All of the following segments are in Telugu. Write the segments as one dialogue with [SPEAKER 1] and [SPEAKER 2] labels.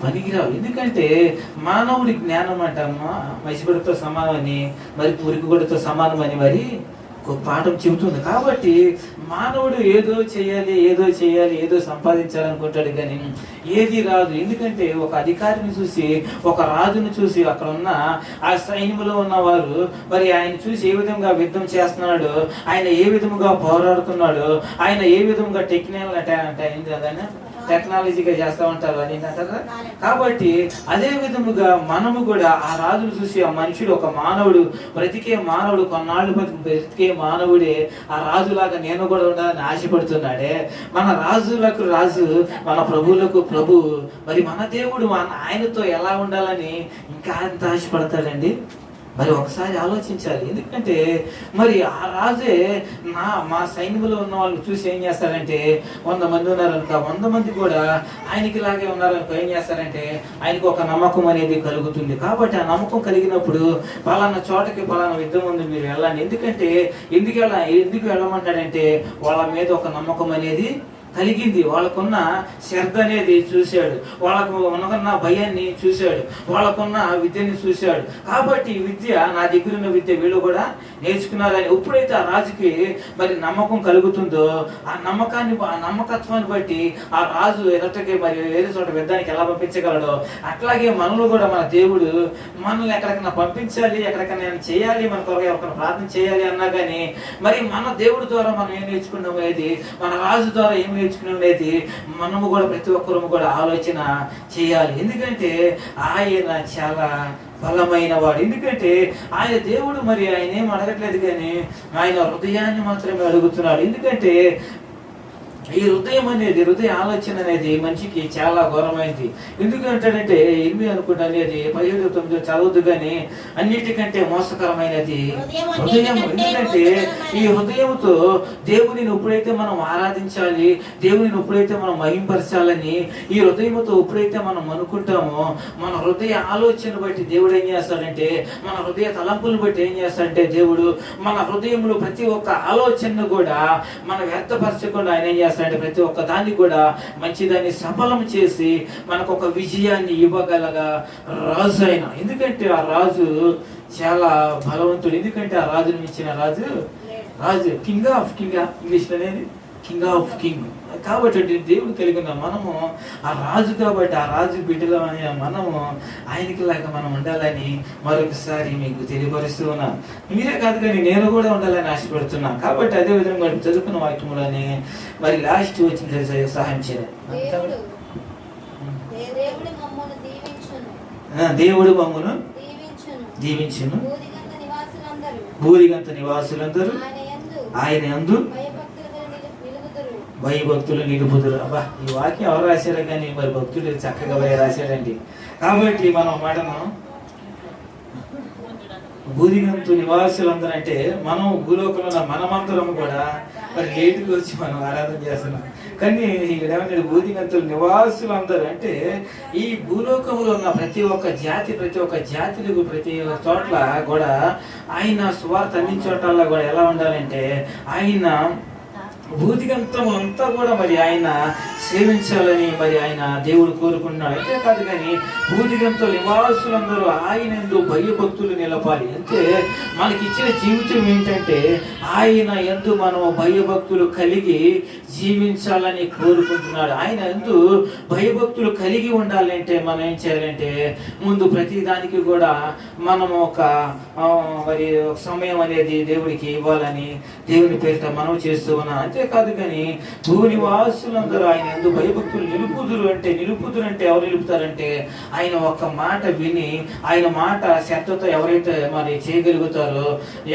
[SPEAKER 1] పనికిరావు. ఎందుకంటే మానవుడి జ్ఞానం అంట మసిగొడతో సమానమని, మరి పురికిగొడతో సమానమని మరి ఒక పాఠం చెబుతుంది. కాబట్టి మానవుడు ఏదో చేయాలి ఏదో సంపాదించాలనుకుంటాడు, కానీ ఏది రాదు. ఎందుకంటే ఒక అధికారిని చూసి, ఒక రాజును చూసి, అక్కడ ఉన్న ఆ సైన్యంలో ఉన్నవారు మరి ఆయన చూసి ఏ విధంగా యుద్ధం చేస్తున్నాడు, ఆయన ఏ విధముగా పోరాడుతున్నాడు, ఆయన ఏ విధంగా టెక్నాలజీగా చేస్తూ ఉంటారు అని అంటారా. కాబట్టి అదే విధముగా మనము కూడా ఆ రాజును చూసి, ఆ మనుషుడు ఒక మానవుడు, బ్రతికే మానవుడు, కొన్నాళ్ళు బ్రతికే మానవుడే ఆ రాజులాగా నేను కూడా ఉండాలని ఆశపడుతున్నాడే. మన రాజులకు రాజు, మన ప్రభువులకు ప్రభు, మరి మన దేవుడు ఆయనతో ఎలా ఉండాలని ఇంకా ఎంత ఆశపడతాడండి. మరి ఒకసారి ఆలోచించాలి. ఎందుకంటే మరి ఆ రాజే మా సైన్యంలో ఉన్న వాళ్ళు చూసి ఏం చేస్తారంటే, 100 మంది ఉన్నారనుక, 100 మంది కూడా ఆయనకి లాగే ఉన్నారనుకో, ఏం చేస్తారంటే ఆయనకు ఒక నమ్మకం అనేది కలుగుతుంది. కాబట్టి ఆ నమ్మకం కలిగినప్పుడు పలానా చోటకి పలానా యుద్ధం ఉంది, మీరు వెళ్ళండి. ఎందుకంటే ఎందుకు వెళ్ళమంటాడంటే వాళ్ళ మీద ఒక నమ్మకం అనేది కలిగింది, వాళ్ళకున్న శ్రద్ధ అనేది చూశాడు, వాళ్ళకు ఉన్న భయాన్ని చూశాడు, వాళ్ళకున్న విద్యని చూశాడు. కాబట్టి విద్య, నా దగ్గర ఉన్న విద్య వీళ్ళు కూడా నేర్చుకున్నారని ఎప్పుడైతే ఆ రాజుకి మరి నమ్మకం కలుగుతుందో, ఆ నమ్మకత్వాన్ని బట్టి ఆ రాజు ఎదుటకి మరి వేరే చోట యుద్ధానికి ఎలా పంపించగలడో, అట్లాగే మనలో కూడా మన దేవుడు మనల్ని ఎక్కడికైనా పంపించాలి, ఎక్కడికైనా చేయాలి, మన కొరకు ఎవరికైనా ప్రార్థన చేయాలి అన్నా కానీ మరి మన దేవుడి ద్వారా మనం ఏం నేర్చుకున్నాం అనేది, మన రాజు ద్వారా ఏం నేర్చుకునేది మనము కూడా ప్రతి ఒక్కరము కూడా ఆలోచన చేయాలి. ఎందుకంటే ఆయన చాలా బలమైన వాడు. ఎందుకంటే ఆయన దేవుడు మరి ఆయన ఏం అడగట్లేదు, కానీ ఆయన హృదయాన్ని మాత్రమే అడుగుతున్నాడు. ఎందుకంటే ఈ హృదయం అనేది, హృదయ ఆలోచన అనేది మనిషికి చాలా ఘోరమైంది. ఎందుకంటాడంటే ఎనిమిది అనుకుంటా అనేది 17-9 చదవద్దు, కానీ అన్నిటికంటే మోసకరమైనది హృదయం. ఎందుకంటే ఈ హృదయంతో దేవునిని ఎప్పుడైతే మనం ఆరాధించాలి, దేవునిని ఎప్పుడైతే మనం మహింపరచాలని ఈ హృదయంతో ఎప్పుడైతే మనం అనుకుంటామో, మన హృదయ ఆలోచన బట్టి దేవుడు ఏం చేస్తాడంటే, మన హృదయ తలంపులను బట్టి ఏం చేస్తాడంటే దేవుడు మన హృదయంలో ప్రతి ఒక్క ఆలోచనను కూడా మనం వ్యర్థపరచకుండా ఆయన ఏం అంటే ప్రతి ఒక్క దాన్ని కూడా మంచిదాన్ని సఫలం చేసి మనకు ఒక విజయాన్ని ఇవ్వగలగా రాజు అయిన. ఎందుకంటే ఆ రాజు చాలా బలవంతుడు. ఎందుకంటే ఆ రాజును మించిన రాజు కింగ్ ఆఫ్ ఇంగ్లీష్ అనేది కింగ్ ఆఫ్ కింగ్. కాబట్టి దేవుడు కలిగిన మనము ఆ రాజు, కాబట్టి ఆ రాజు బిడ్డలు అని మనము ఆయనకి లాగా మనం ఉండాలని మరొకసారి మీకు తెలియపరుస్తూ ఉన్నా. మీరే కాదు కానీ నేను కూడా ఉండాలని ఆశపడుతున్నా. కాబట్టి అదే విధంగా చదువుకున్న వాక్యంలోనే మరి లాస్ట్ వచ్చిన సహాయం చేయాలి. దేవుడు మమ్మను దీవించును, భూదిగంత నివాసులందరూ ఆయన యందు భయభక్తులు నిలుపుదురు. అబ్బా, ఈ వాక్యం ఎవరు రాశారో కానీ మరి భక్తులు చక్కగా రాశాడండి. కాబట్టి మనం మాటను భూదిగంతు నివాసులందరూ అంటే మనం భూలోకంలో ఉన్న మనమందరం కూడా మరి లేటుగా వచ్చి మనం ఆరాధన చేస్తున్నాం. కానీ ఇక్కడ ఏమంటే భూదిగంతులు నివాసులందరూ అంటే ఈ భూలోకంలో ఉన్న ప్రతి ఒక్క జాతిలకు ప్రతి చోట్ల కూడా ఆయన సువార్త అందించోటల్లో కూడా ఎలా ఉండాలంటే ఆయన భూదిగంతం అంతా కూడా మరి ఆయన సేవించాలని మరి ఆయన దేవుడు కోరుకుంటున్నాడు. అంతే కాదు కానీ భూదిగంతో నివాసులందరూ ఆయన యందు భయభక్తులు నిలపాలి. అంటే మనకి ఇచ్చిన జీవితం ఏంటంటే ఆయన యందు మనం భయభక్తులు కలిగి జీవించాలని కోరుకుంటున్నాడు. ఆయన యందు భయభక్తులు కలిగి ఉండాలంటే మనం ఏం చేయాలంటే ముందు ప్రతి దానికి కూడా మనం ఒక మరి సమయం అనేది దేవుడికి ఇవ్వాలని దేవుని పేరిట మనం చేస్తూ ఉన్నాం. అంతేకాదు కానీ భూనివాసులందరూ ఆయన యందు భయభక్తులు నిలుపుదురు అంటే ఎవరు నిలుపుతారంటే ఆయన ఒక మాట విని ఆయన మాట శ్రద్ధతో ఎవరైతే మరి చేయగలుగుతారో,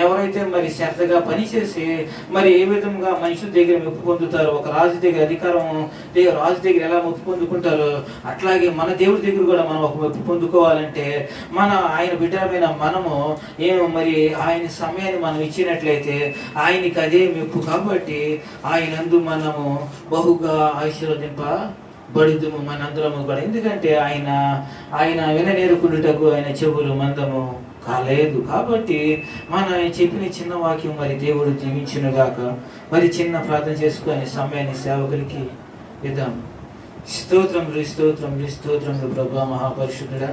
[SPEAKER 1] ఎవరైతే మరి శ్రద్ధగా పనిచేసి మరి ఏ విధంగా మనుషుల దగ్గర మెప్పు పొందుతారో, ఒక రాజు దగ్గర అధికారం రాజు దగ్గర ఎలా మెప్పు పొందుకుంటారో అట్లాగే మన దేవుడి దగ్గర కూడా మనం ఒక మెప్పు పొందుకోవాలంటే ఆయన బిడ్డలమైన మనము మరి ఆయన సమయాన్ని మనం ఇచ్చినట్లయితే ఆయనకి అదే మెప్పు. కాబట్టి ఆయనందు మనము బహుగా ఆశీర్వదింపబడుదుము మనందరము కూడా. ఎందుకంటే ఆయన విననేరుకుంటుటకు ఆయన చెవులు మందము కాలేదు. కాబట్టి మనం చెప్పిన చిన్న వాక్యం మరి దేవుడు దీవించునుగాక. మరి చిన్న ప్రార్థన చేసుకొని సమయాన్ని సేవకులకి ఇద్దాం. స్తోత్రములు స్తోత్రములు స్తోత్రములు ప్రభా మహాపరిశుద్ధుడా,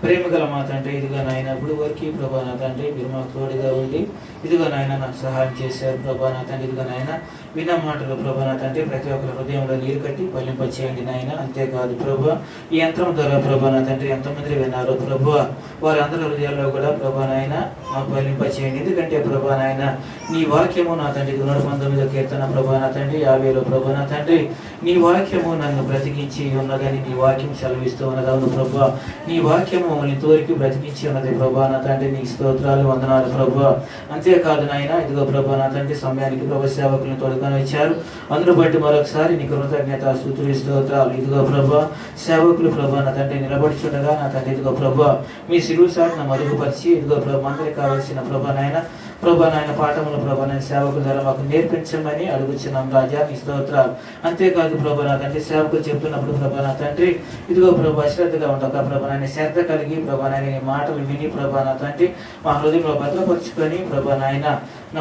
[SPEAKER 1] ప్రేమ గల మా తండ్రి. ఇదిగో నాయన ఇప్పుడు వరకు ప్రభా నా తండ్రి మీరు మాకు తోడుగా ఉండి ఇదిగో నాయన నాకు సహాయం చేశారు ప్రభా నా తండ్రి. ఇదిగో నాయన విన్న మాటలు ప్రభా నా తండ్రి ప్రతి ఒక్కరి హృదయంలో నీరు కట్టి ఫలింపచేయండి నాయన. అంతేకాదు ప్రభా ఈ యంత్రం ద్వారా ప్రభా నా తండ్రి ఎంతమంది విన్నారో ప్రభా వారందరి హృదయాల్లో కూడా ప్రభా నాయన మాకు ఫలింపచేయండి. ఎందుకంటే ప్రభా నాయన నీ వాక్యము నా తండ్రి 119వ కీర్తన ప్రభా నా తండ్రి 50లో ప్రభా నా తండ్రి నీ వాక్యము నన్ను బ్రతికించి ఉన్నదని నీ వాక్యం సెలవిస్తూ ఉన్నది. అవును ప్రభా నీ వాక్యము మమ్మల్ని తోరికి బ్రతికించి ఉన్నది ప్రభా నా తండ్రి. నీ స్తోత్రాలు వందనాలు ప్రభా. అంతేకాదు నాయన ఇదిగో ప్రభా నా తండ్రి సమయానికి ప్రభా సేవకులను తోడుకొని వచ్చారు. అందును బట్టి మరొకసారి నీకు కృతజ్ఞత స్తుతులు స్తోత్రాలు. ఇదిగో ప్రభా సేవకులు ప్రభా నా తండ్రి నిలబడుచుండగా నా తండ్రి ఇదిగో ప్రభా మీ సిలువు సాటును మరుగుపరిచి ఇదిగో ప్రభా అందరికి కావలసిన ప్రభా నాయన పాఠములు ప్రభా నాయన సేవకుల ద్వారా మాకు నేర్పించమని అడుగుచున్నాం రాజా. నీ స్తోత్రాలు. అంతేకాదు ప్రభా నా తండ్రి సేవకులు చెప్తున్నప్పుడు ప్రభా నా తండ్రి ఇదిగో ప్రభా శ్రద్ధగా ఉండక ప్రభా నాయన శ్రద్ధ కలిగి ప్రభా నాయన నీ మాటలు విని ప్రభా నా తండ్రి మా హృదయంలో భద్రపరుచుకొని ప్రభా నాయన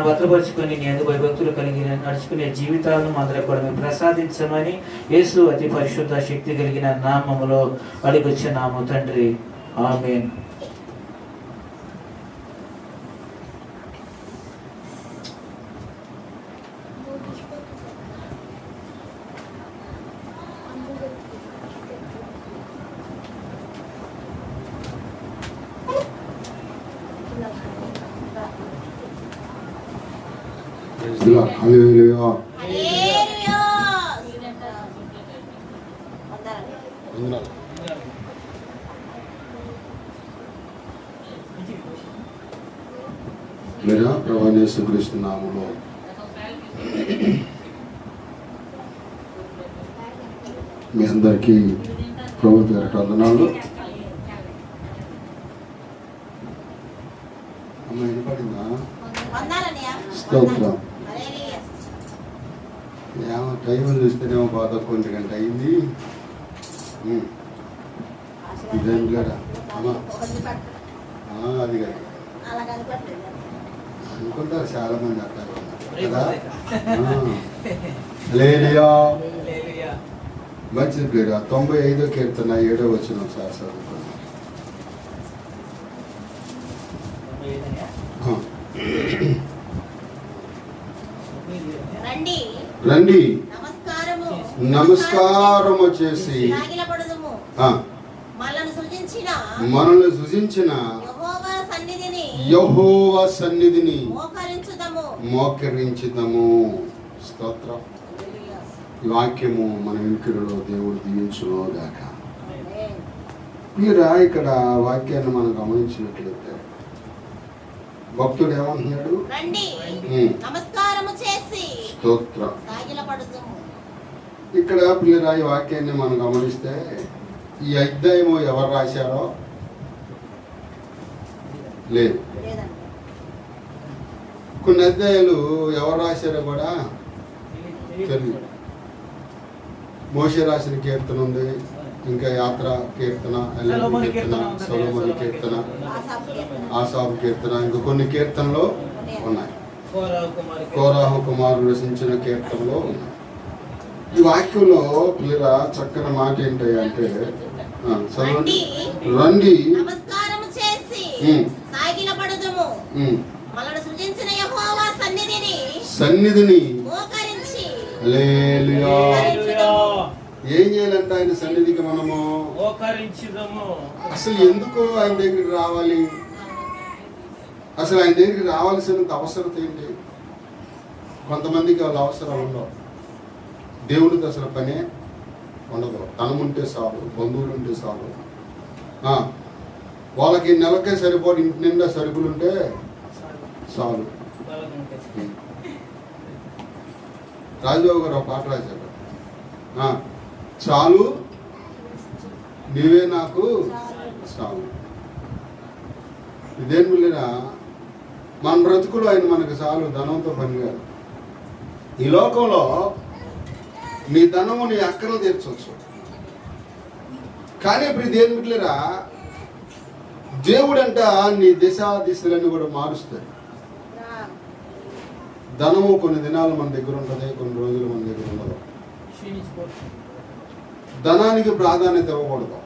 [SPEAKER 1] భద్రపరుచుకొని నీ ఎందుకు భక్తులు కలిగి నడుచుకునే జీవితాలను అందరూ కూడా మీరు ప్రసాదించమని యేసు అతి పరిశుద్ధ శక్తి కలిగిన నామములో అడుగుచున్నాము తండ్రి. ఆమేన్.
[SPEAKER 2] ప్రభువైన యేసుక్రీస్తు నామములో మీ అందరికీ ప్రభు పేరిట వందనాలు. అమ్మ వినపడిందా? స్తోత్రం. ఏమో టైం చూస్తేనేమో 11 గంట అయింది. ఇదేం కదా అమ్మా అది కదా అనుకుంటారు చాలా మంది అట్లా కదా. హల్లెలూయా. మంచిది పేరు 95వ కీర్తన 7వ వచనం ఒకసారి చదువుకున్నాం. రండి నమస్కారము చేసి మనల్ని సృజించిన యెహోవా సన్నిధిని మోకరించుదాము. స్తోత్రం. ఈ వాక్యము మన వినికిడిలో దేవుడు దీవించును గాక. మీరా ఇక్కడ వాక్యాన్ని మనం గమనించినట్లయితే భక్తుడు ఏమంటున్నాడు? స్తోత్రం. ఇక్కడ పిల్లరా ఈ వాక్యాన్ని మనం గమనిస్తే ఈ అధ్యాయము ఎవరు రాశారో లేదు. కొన్ని అధ్యాయాలు ఎవరు రాశారో కూడా తెలియదు. మోషే రాసిన కీర్తన ఉంది, ఇంకా యాత్ర కీర్తన, కీర్తన, సొలొమోను కీర్తన, ఆసాపు కీర్తన, ఇంకా కొన్ని కీర్తనలు ఉన్నాయి. కోరాహు కుమారుడు రచించిన కీర్తనలో ఉన్నాయి. ఈ వాక్యంలో పిల్లరా చక్కని మాట ఏంటంటే రండి సన్నిధిని ఏం చేయాలంటే ఆయన సన్నిధికి మనము అసలు ఎందుకు ఆయన దగ్గరికి రావాలి? అసలు ఆయన దగ్గరికి రావాల్సినంత అవసరం ఏంటి? కొంతమందికి వాళ్ళ అవసరాలు ఉండవు. దేవుడికి అసలు పనే ఉండదు. ధనం ఉంటే చాలు, బంధువులు ఉంటే చాలు, వాళ్ళకి నెలకే సరిపోదు, ఇంటి నిండా సరుకులు ఉంటే చాలు. రాజబాబు గారు ఒక పాట రాశారు, చాలు నీవే నాకు చాలు. ఇదేం వెళ్ళినా మన బ్రతుకులు ఆయన మనకు చాలు, ధనంతో పని కాదు. ఈ లోకంలో నీ ధనము నీ అక్కను తీర్చవచ్చు, కానీ ఇప్పుడు దేని మిట్లేరా దేవుడంట నీ దిశలను కూడా మారుస్తాడు. ధనము కొన్ని దినాలు మన దగ్గర ఉంటుంది, కొన్ని రోజులు మన దగ్గర ఉండదు. ధనానికి ప్రాధాన్యత ఇవ్వకూడదు.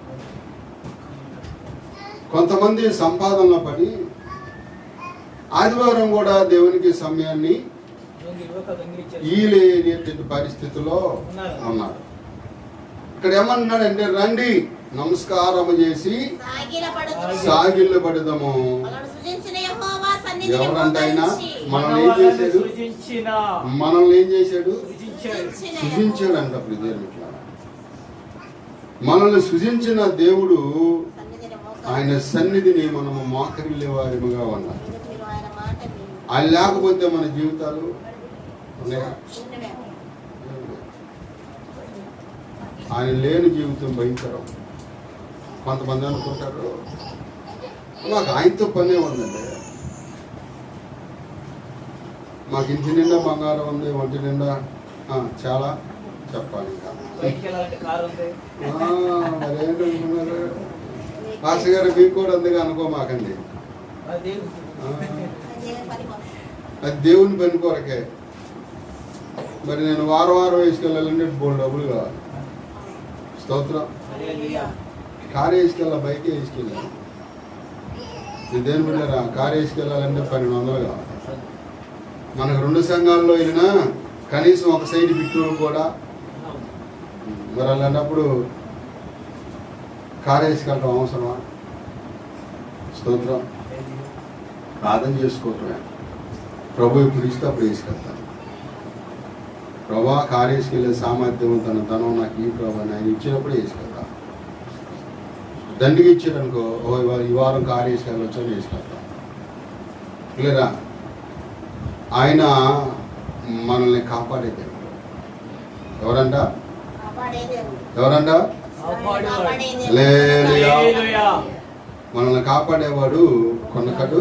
[SPEAKER 2] కొంతమంది సంపాదనలో పడి ఆదివారం కూడా దేవునికి సమయాన్ని ఈలేనేటువంటి పరిస్థితిలో ఉన్నారు. ఇక్కడ ఏమన్నాడంటే, రండి నమస్కారం చేసి సాగిళ్ళు పడదాము. ఎవరంటైనా మనల్ని ఏం చేశాడు? మనల్ని ఏం చేశాడు? సృజించాడు అంట. మనల్ని సృజించిన దేవుడు ఆయన సన్నిధిని మనము మోకరిల్లే వారిగా ఉన్నాం. ఆయన లేకపోతే మన జీవితాలు ఉన్నాయా? ఆయన లేని జీవితం భయంకరం. కొంతమంది అనుకుంటారు మాకు ఆయనతో పనే ఉందండి, మాకు ఇంటి నిండా బంగారం ఉంది, ఒంటి నిండా చాలా చెప్పాలి. ఇంకా మరేంటున్నారు మాస్టర్ గారు, మీకు కూడా అందుగా అనుకోమాకండి. అది దేవుని పని కొరకే. మరి నేను వారం వేసుకెళ్ళాలంటే బోల్ డబ్బులు కావాలి. స్తోత్రం. కారు వేసుకెళ్ళా, బైక్ వేసుకెళ్ళాను. దేని బిడ్డారా, కారు వేసుకెళ్ళాలంటే 1200 కావాలి. మనకు 2 సంఘాల్లో వెళ్ళినా కనీసం ఒక సైడ్ పెట్రోల్ కూడా. మరి అలాంటప్పుడు కారు వేసుకెళ్ళడం అవసరమా? స్తోత్రం. ప్రార్థన చేసుకోవటమే. ప్రభు ఇప్పుడు ఇస్తే అప్పుడు వేసుకెళ్తాను. ప్రభా కారు వేసుకెళ్ళే సామర్థ్యం తన ధనం నాకు ఈ ప్రభా ఆయన ఇచ్చినప్పుడు వేసుకెళ్తాను. దండికి ఇచ్చారనుకో, ఈ వారం కారు వేసుకెళ్ళొచ్చు అని వేసుకెళ్తాను. లేదా ఆయన మనల్ని కాపాడేదే. ఎవరంట? ఎవరంట? హల్లెలూయా. మనల్ని కాపాడేవాడు కొన్నకటు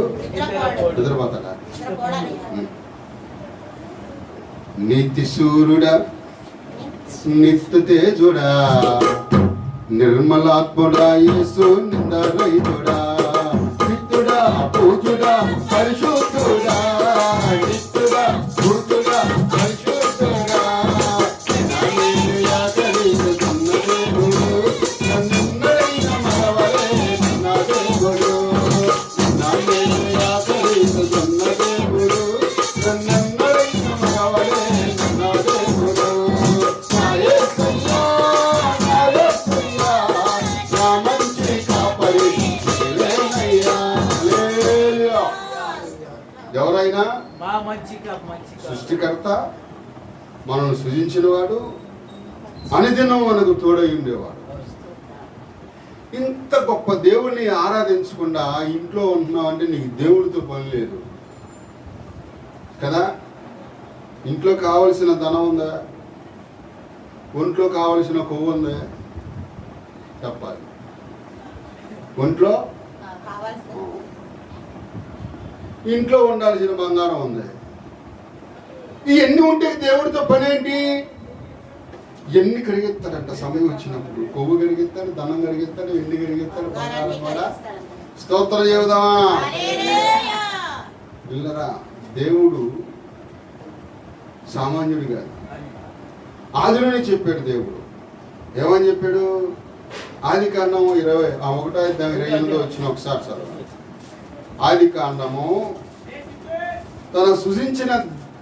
[SPEAKER 2] నిద్రపోతాడా? నీతి సూర్యుడా, నిత్య తేజుడా, నిర్మలాత్ముడా, యేసు నిందరహితుడా, నిత్యుడా, పూజుడా, పరిశుద్ధుడా, నిత్యుడా, పూజుడా, పరిశుద్ధుడా, హల్లెలూయా కరీస్తున్న దేవుడు, నన్నైన మరవలే నిన్న దేవుడు, హల్లెలూయా కరీస్తున్న దేవుడు, నన్నైన మరవలే నిన్న దేవుడు, నా యేసయ్యా, నా యేసయ్యా, నా మంచి కాపరి నీవేనయ్యా. హల్లెలూయా. ఎవరైనా సృష్టికర్త, మనల్ని సృజించిన వాడు, అనుదినం మనకు తోడై ఉండేవాడు. ఇంత గొప్ప దేవుణ్ణి ఆరాధించకుండా ఇంట్లో ఉంటున్నావు అంటే నీకు దేవుడితో పని లేదు కదా. ఇంట్లో కావలసిన ధనం ఉందా? ఒంట్లో కావలసిన కొవ్వు ఉందా? చెప్పాలి. ఒంట్లో ఇంట్లో ఉండాల్సిన బంగారం ఉంది. ఇవన్నీ ఉంటే దేవుడితో పని ఏంటి? ఎన్ని కడిగిస్తాడంట సమయం వచ్చినప్పుడు. కొవ్వు కడిగిస్తాడు, ధనం కడిగిస్తాడు, వెండి కడిగిస్తాడు, బంగారం కూడా. స్తోత్రం చెబుదామా? పిల్లరా, దేవుడు సామాన్యుడు కాదు. ఆదిలోనే చెప్పాడు దేవుడు. ఏమని చెప్పాడు? ఆదికాండము 1:28 వచ్చిన ఒకసారి చదవండి. ఆదికాండము తన సృజించిన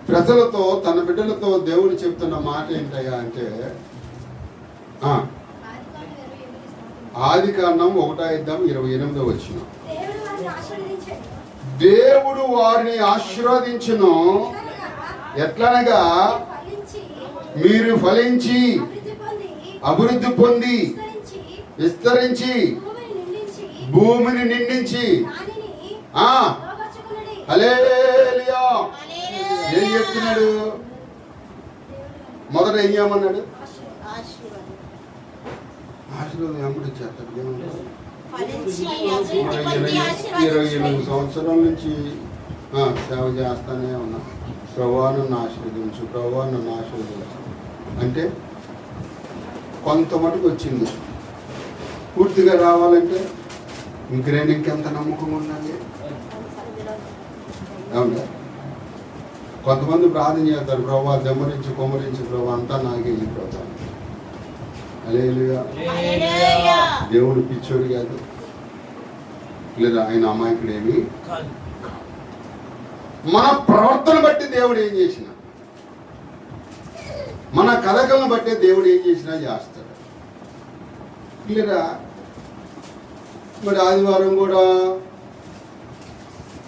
[SPEAKER 2] ప్రజలతో, తన బిడ్డలతో దేవుడు చెప్తున్న మాట ఏంటయ్యా అంటే, ఆదికాండం 1:28 వచ్చిన, దేవుడు వారిని ఆశీర్వదించును, ఎట్లనగా మీరు ఫలించి అభివృద్ధి పొంది విస్తరించి భూమిని నిండించి. హల్లెలూయా. ఏం చెప్తున్నాడు? మొదట ఏం చేయమన్నాడు? ఆశీర్వాదం ఎప్పుడు చేస్తాడు? 28 సంవత్సరాల నుంచి సేవ చేస్తానే ఉన్నా. ప్రభువా నన్ను ఆశీర్వదించు, ప్రభువా నన్ను ఆశీర్వదించు అంటే కొంత మటుకు వచ్చింది. పూర్తిగా రావాలంటే ఇంకెంత నమ్మకం ఉండాలి. అవునా? కొంతమంది ప్రార్థన చేస్తారు, ప్రభా దెమ్మరించి కొమ్మరించి ప్రభా అంతా నాకే ఈ ప్రభా. హల్లెలూయా. దేవుడు పిచ్చోడు కాదు, లేదా ఆయన అమాయకుడేమి
[SPEAKER 1] కాదు.
[SPEAKER 2] మన ప్రవర్తన బట్టి దేవుడు ఏం చేసినా, మన కథలను బట్టే దేవుడు ఏం చేసినా చేస్తాడు. లేదా మరి ఆదివారం కూడా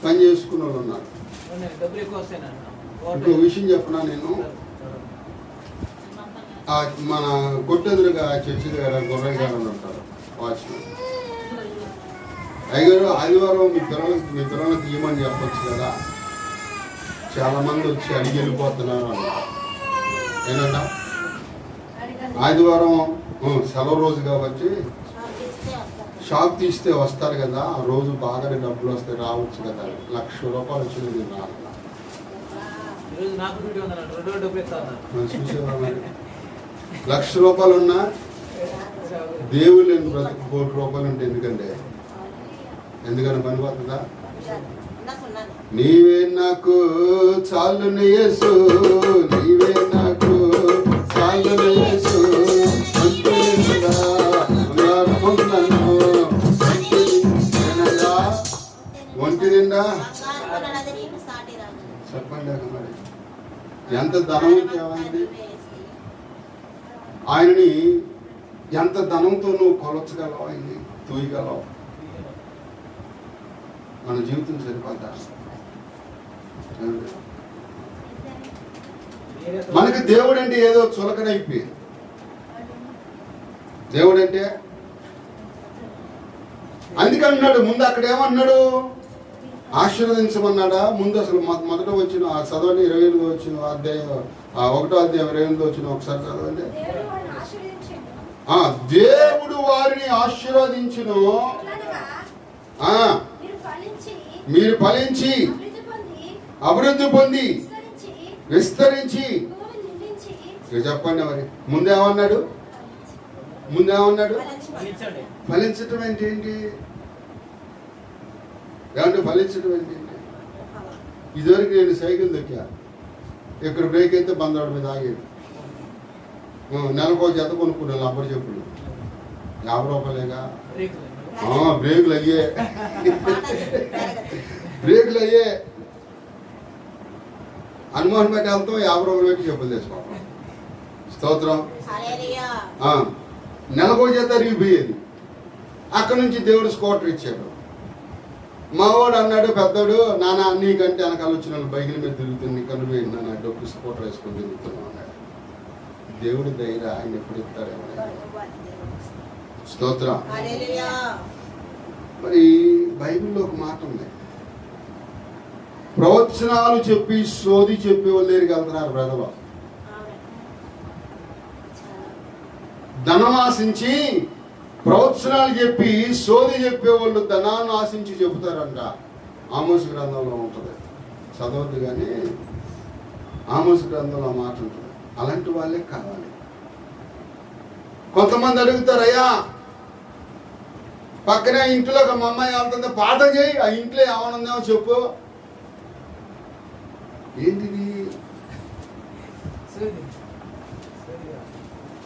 [SPEAKER 2] పని చేసుకున్న వాళ్ళు ఉన్నారు. ఇంకో విషయం చెప్పనా, నేను మన కొట్టెదురుగా చర్చి దగ్గర గొర్రె గారు అని ఉంటారు వాచ్మెన్. అయ్యారు ఆదివారం మీ పిల్లలకి తీయమని చెప్పొచ్చు కదా, చాలా మంది వచ్చి అడిగి వెళ్ళిపోతున్నారు అన్నారు. ఏంటంట ఆదివారం సెలవు రోజు కాబట్టి షాప్ తీస్తే వస్తారు కదా, ఆ రోజు బాగానే డబ్బులు వస్తాయి, రావచ్చు కదా, ₹1,00,000 వచ్చింది. నేను రాను చూసేవా, ₹1,00,000 ఉన్నా దేవుళ్ళు ఎందుకు బ్రతుకు ₹1,00,00,000 ఉంటే ఎందుకని పని పోతుందా? నీవే నాకు చాలును యేసు, నీవే నాకు చాలును యేసు, ఒంటి నిండా చెప్పండి. మరి ఎంత ధనం తేవాలి, ఆయనని ఎంత ధనంతో నువ్వు కొలచగలవు, ఆయన్ని తూయగలవు. మన జీవితం సరిపోతా? మనకి దేవుడు అంటే ఏదో చులకనైపోయింది. దేవుడు అంటే అందుకన్నాడు, ముందు అక్కడ ఏమన్నాడు, ఆశీర్వదించమన్నాడా? ముందు అసలు మొదట వచ్చిన చదవండి, 28వ వచ్చిన అధ్యాయం, 1వ అధ్యాయం 28వ వచ్చిన ఒకసారి చదవండి. దేవుడు వారిని ఆశీర్వదించును, మీరు ఫలించి అభివృద్ధి పొంది విస్తరించి. చెప్పండి మరి ముందేమన్నాడు? ఫలించటం ఏంటి? ఏమంటే ఫలించడం ఏంటి? ఇదివరకు నేను సైకిల్ దొక్కా, ఇక్కడ బ్రేక్ అయితే బందోడు మీద ఆగేది. నెలకు ఒక జత కొనుక్కున్నాను రబ్బర్ చెప్పులు, ₹50. బ్రేకులు అయ్యే హనుమాన్ పెట్టి వెళ్తాం, ₹50 పెట్టి చెప్పులు తెచ్చుకోవడం. స్తోత్రం. నెలకు ఒక జత అరిగిపోయేది. అక్కడ నుంచి దేవుడు స్కూటర్ ఇచ్చాడు. మా వాడు అన్నాడు, పెద్దోడు, నాన్న నీకంటే వెనకాల వచ్చిన వాళ్ళు బైకుల మీద తిరుగుతుంది, నీ కన్ను పోయింది నాన్న, డొక్కు స్కూటర్ వేసుకొని తిరుగుతున్నావు అన్నాడు. దేవుడు ధైర్యం ఆయన ఎప్పుడు ఇస్తాడేమో. స్తోత్రం. మరి బైబిల్లో ఒక మాట ఉంది, ప్రవచనాలు చెప్పి సోది చెప్పి వాళ్ళ దగ్గరికి వెళ్తున్నారు ప్రజలు. ధనం ఆశించి ప్రవచనాలు చెప్పి సోది చెప్పేవాళ్ళు ధనాన్ని ఆశించి చెబుతారంట. ఆమోసు గ్రంథంలో ఉంటుంది, చదవద్దు కానీ ఆమోసు గ్రంథంలో ఆ మాట ఉంటుంది. అలాంటి వాళ్ళే కావాలి. కొంతమంది అడుగుతారు, అయ్యా పక్కనే ఇంట్లో ఒక మా అమ్మాయి వెళ్తుందో పాట చేయి, ఆ ఇంట్లో ఏమనుందేమో చెప్పు. ఏంటిది?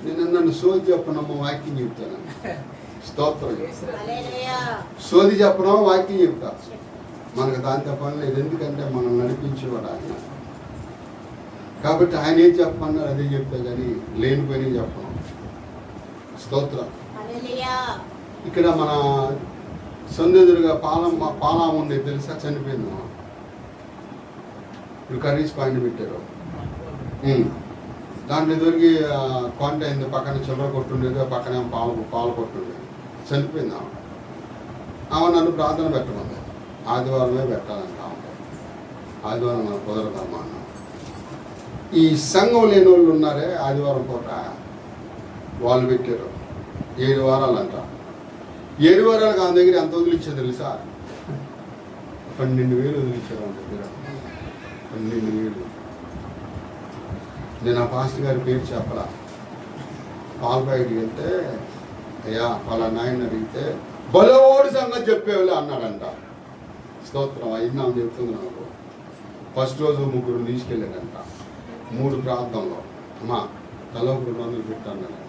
[SPEAKER 2] నేను నన్ను సోది చెప్పనమ్మా, వాక్యం చెప్తాను. స్తోత్రం. సోది చెప్పను, వాక్యం చెప్తా. మనకు దాంతో పని లేదు, ఎందుకంటే మనం నడిపించేవాడు ఆయన. కాబట్టి ఆయన ఏం చెప్పమన్నారు అదే చెప్తా, కానీ లేనిపోయినా చెప్పను. స్తోత్రం. ఇక్కడ మన సందేదురుగా పాలం ఉండేది తెలుసా, చనిపోయింది. ఇప్పుడు కర్రీస్ పాయింట్ పెట్టారు, దాంట్లో దొరికి కాంట అయింది. పక్కన చిల్లర కొట్టుండేది, పక్కన పాలు కొట్టుండేది. చనిపోయింది ఆమె నన్ను ప్రార్థన పెట్టమంది. ఆదివారమే పెట్టాలంట ఆమె. ఆదివారం నాకు కుదరదమ్మా అన్న. ఈ సంఘం లేని వాళ్ళు ఉన్నారే, ఆదివారం పూట వాళ్ళు పెట్టారు 7 వారాలు అంట. 7 వారాలకు ఆమె దగ్గర ఎంత వదిలిచ్చారు తెలుసా? 12,000 వదిలిచ్చారు ఆమె దగ్గర. 12,000. నేను ఆ పాస్టర్ గారి పేరు చెప్పలా. పాల ప్యాకెట్కి వెళ్తే, అయ్యా వాళ్ళ నాయన అడిగితే బలవాడి సంగతి చెప్పేవాళ్ళు అన్నాడంట. స్తోత్రం. అయినా చెప్తుంది నాకు. ఫస్ట్ రోజు 3 తీసుకెళ్ళాడంట. 3 ప్రాంతంలో అమ్మా తల 200 పెట్టానంట.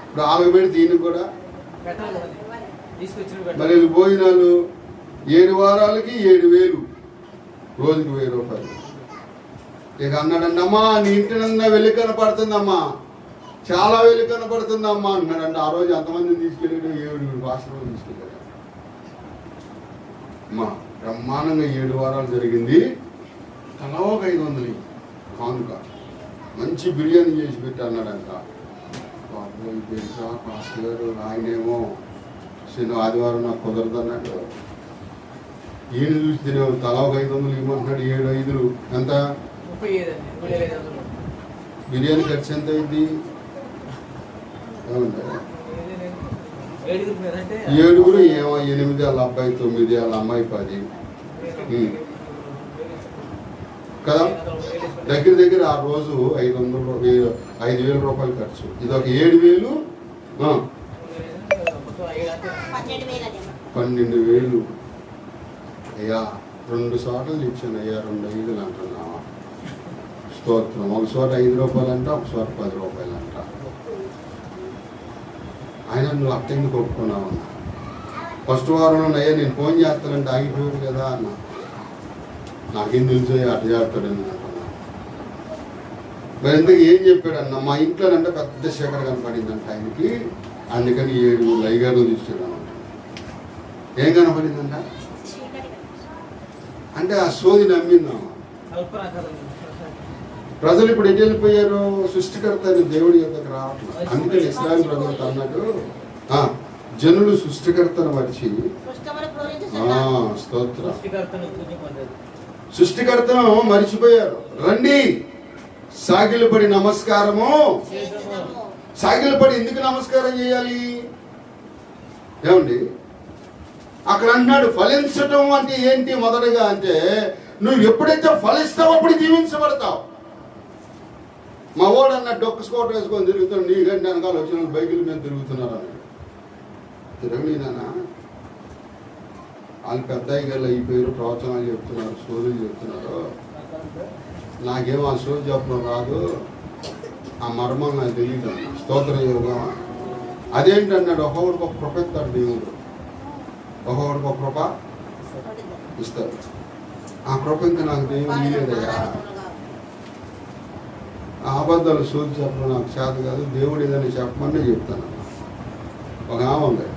[SPEAKER 2] ఇప్పుడు వాళ్ళకి పెట్టి దీనికి కూడా
[SPEAKER 1] పెట్టాలి కదా, తీసుకొచ్చిన పెట్టాలి.
[SPEAKER 2] మరి భోజనాలు 7 వారాలకి 7,000, రోజుకి 1,000 రూపాయలు. ఇక అన్నాడండి, అమ్మా నీ ఇంటి నిండా వెలుగు కనపడుతుందమ్మా, చాలా వెలుగు కనపడుతుందమ్మా అన్నాడండి. ఆ రోజు అంతమందిని తీసుకెళ్ళాడు, 7 భాషలో తీసుకెళ్ళాడు. అమ్మా బ్రహ్మాండంగా 7 వారాలు జరిగింది. తలా ఒక 500 కానుక, మంచి బిర్యానీ చేసి పెట్టి అన్నాడంట. పాస్టర్ గారు ఆయనేమో ఆదివారం నాకు కుదరదు అన్నాడు. ఈయన చూసి తినేవాడు, తలా ఒక 500 ఇవ్వమంటున్నాడు. 7 5 ఎంత?
[SPEAKER 1] 35,500.
[SPEAKER 2] బిర్యానీ ఖర్చు ఎంత అయింది? ఏడుగురు ఏమో 8, వాళ్ళ అబ్బాయి 9, వాళ్ళ అమ్మాయి 10 కదా. దగ్గర దగ్గర ఆ రోజు 5,000 రూపాయలు ఖర్చు. ఇది ఒక 7,000, 12,000. అయ్యా 2 చోట్ల ఇచ్చాను అయ్యా, 2 5 అంటున్నావా? స్తోత్రం. ఒక చోట 5 రూపాయలు అంట, ఒక చోట 10 రూపాయలు అంట. ఆయన నువ్వు అట్ట ఎందుకు ఒప్పుకున్నావు అన్న. ఫస్ట్ వారంలో అయ్యా నేను ఫోన్ చేస్తానంటే ఆగిపోయాడు కదా అన్న. నాకేం తెలుసు అట్ట చేస్తాడని అంటున్నా. మరి ఎందుకు ఏం చెప్పాడన్న, మా ఇంట్లోనంటే పెద్ద శేఖర కనపడిందంట ఆయనకి, అందుకని 7 లైగారు తీసుకున్నాను. ఏం కనపడిందంట అంటే ఆ సోది నమ్మిందామా. ప్రజలు ఇప్పుడు ఎటు వెళ్ళిపోయారు? సృష్టికర్త అని దేవుడి యొక్కకు రావట్లేదు. అందుకని ఇస్రాయేల్ ప్రజలతో అన్నాడు, జనులు సృష్టికర్తను మరిచి, స్తోత్రం, సృష్టికర్తను మరిచిపోయారు. రండి సాగిలపడి నమస్కారము. సాగిలపడి ఎందుకు నమస్కారం చేయాలి ఏమండి? అక్కడ అన్నాడు ఫలించటం అంటే ఏంటి? మొదటగా అంటే నువ్వు ఎప్పుడైతే ఫలిస్తావో అప్పుడు దీవించబడతావు. మా వాడు అన్నట్టు డొక్క స్కోట్ వేసుకొని తిరుగుతాడు, నీకంటే వెనకాల వచ్చిన బైకుల మీద తిరుగుతున్నారు అన్నాడు. తిరగలేనా? వాళ్ళు పెద్ద అయ్యగాళ్ళు అయిపోయారు, ప్రవచనాలు చెప్తున్నారు, సోదులు చెప్తున్నారు. నాకేం ఆ సోది చెప్పడం రాదు, ఆ మర్మం నాకు తెలియదు అన్న. స్తోత్ర యోగం అదేంటన్నాడు, ఒక్కొక్కడికి ఒక కృప ఇస్తాడు దేవుడు, ఒక్కొక్కడికి ఒక కృప ఇస్తాడు. ఆ కృప ఇంకా నాకు దేవుడు ఇయ్యలేదయ్యా. అబద్ధాలు సోది చెప్పడం నాకు చేత కాదు, దేవుడు ఏదైనా చెప్పమని చెప్తాను. ఒక ఆమె ఉంది,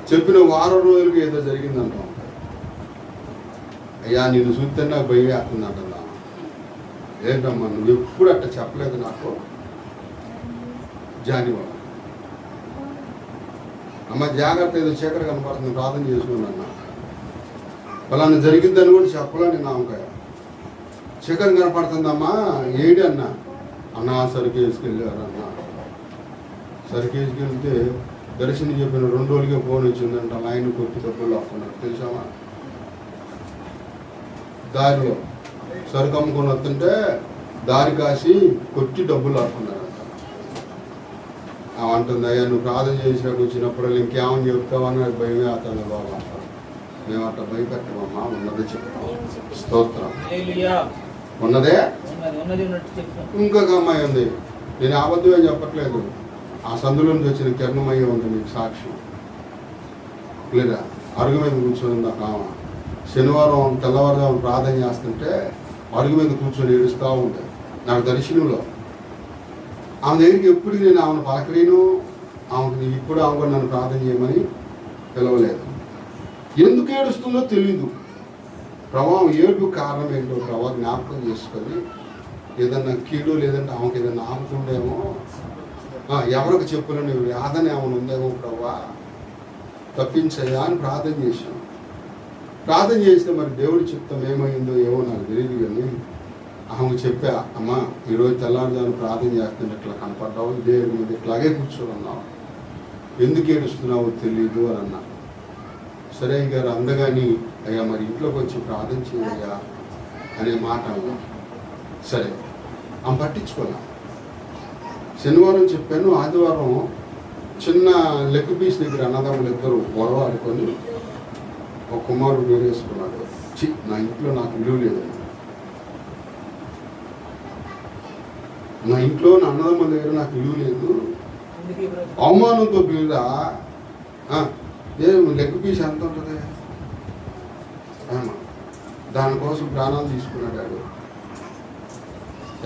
[SPEAKER 2] చెప్పిన 1 వారం రోజులకి ఏదో జరిగిందంట. అయ్యా నేను చూస్తే నాకు భయం వేస్తుంది అంటున్నా. ఏంటమ్మా నువ్వు ఎప్పుడు అట్ట చెప్పలేదు నాకు. జానివాడు అమ్మ జాగ్రత్త, ఏదో చీకటి కనపడుతుంది, ప్రార్థన చేసుకున్నా. ఫలానా జరిగిద్దని కూడా చెప్పలేని నామకాయ. చీకటి కనపడుతుందమ్మా ఏడి అన్నా. సరికి వేసుకెళ్ళారు అన్న. సరికి వేసుకెళ్తే దర్శనం చెప్పిన 2 రోజులకే ఫోన్ వచ్చిందంట. లైన్ కొట్టి డబ్బులు వస్తున్నాడు తెలుసామా. దారిలో సరుకు అమ్ముకొని వస్తుంటే దారి కాసి కొట్టి డబ్బులు ఆడుకున్నారంట. అంటుంది, అయ్యా నువ్వు ప్రార్థన చేసినప్పుడు వచ్చినప్పుడు ఇంకేమని చెప్తావని నాకు భయమే అవుతుంది బాబా. మేము అట్లా భయపెట్టమమ్మా, ఉన్నదే చెప్తాం. స్తోత్రం. ఉన్నదే. ఇంకొక అమ్మాయి ఉంది, నేను అబద్ధమే చెప్పట్లేదు, ఆ సందులో నుంచి వచ్చిన కిరణమయ్య ఉంది మీకు సాక్ష్యం లేదా. అరుగు మీద కూర్చొని ఉంది ఆ కామ. శనివారం తెల్లవారుజామున ప్రార్థన చేస్తుంటే అరుగు మీద కూర్చొని ఏడుస్తూ ఉంది నాకు దర్శనంలో. ఆమె దగ్గరికి ఎప్పుడు నేను ఆమెను పలకరీను, ఆమెకు ఇప్పుడు ఆమె నన్ను ప్రార్థన చేయమని పిలవలేదు. ఎందుకు ఏడుస్తుందో తెలీదు. ప్రభావం ఏడుపు కారణం ఏంటో ప్రభావ జ్ఞాపకం చేసుకొని ఏదన్నా కీడు లేదంటే ఆమెకు ఏదన్నా ఆపుతుండేమో, ఎవరికి చెప్పులని వ్యాధన ఏమైనా ఉందేమో ప్రభా తప్పించయ్యా అని ప్రార్థన చేశాను. ప్రార్థన చేస్తే మరి దేవుడి చిత్తం ఏమైందో ఏమో నాకు తెలియదు. కానీ ఆమెకు చెప్పా, అమ్మా ఈరోజు తెల్లారుజాను ప్రార్థన చేస్తుంటే ఇట్లా కనపడ్డావు, దేవుడి మీద ఇట్లాగే కూర్చొని ఉన్నావు, ఎందుకు ఏడుస్తున్నావో తెలియదు అని అన్నా. సరే గారు అందగాని అయ్యా మరి ఇంట్లోకి వచ్చి ప్రార్థన చేయయ్యా అనే మాట అన్నా. సరే ఆమె పట్టించుకోలే. శనివారం చెప్పాను, ఆదివారం చిన్న లెగ్ పీస్ దగ్గర అన్నదమ్ములు ఇద్దరు గొడవ ఆడుకొని ఒక కుమారుడు వేరేసుకున్నాడు. నా ఇంట్లో నాకు విలువ లేదు, నా ఇంట్లో నా అన్నదమ్ముల దగ్గర నాకు విలువ లేదు, అవమానంతో పిల్లరా ఏం లెగ్ పీస్ ఎంత ఉంటుంది, దానికోసం ప్రాణాలు తీసుకున్నాడు వాడు.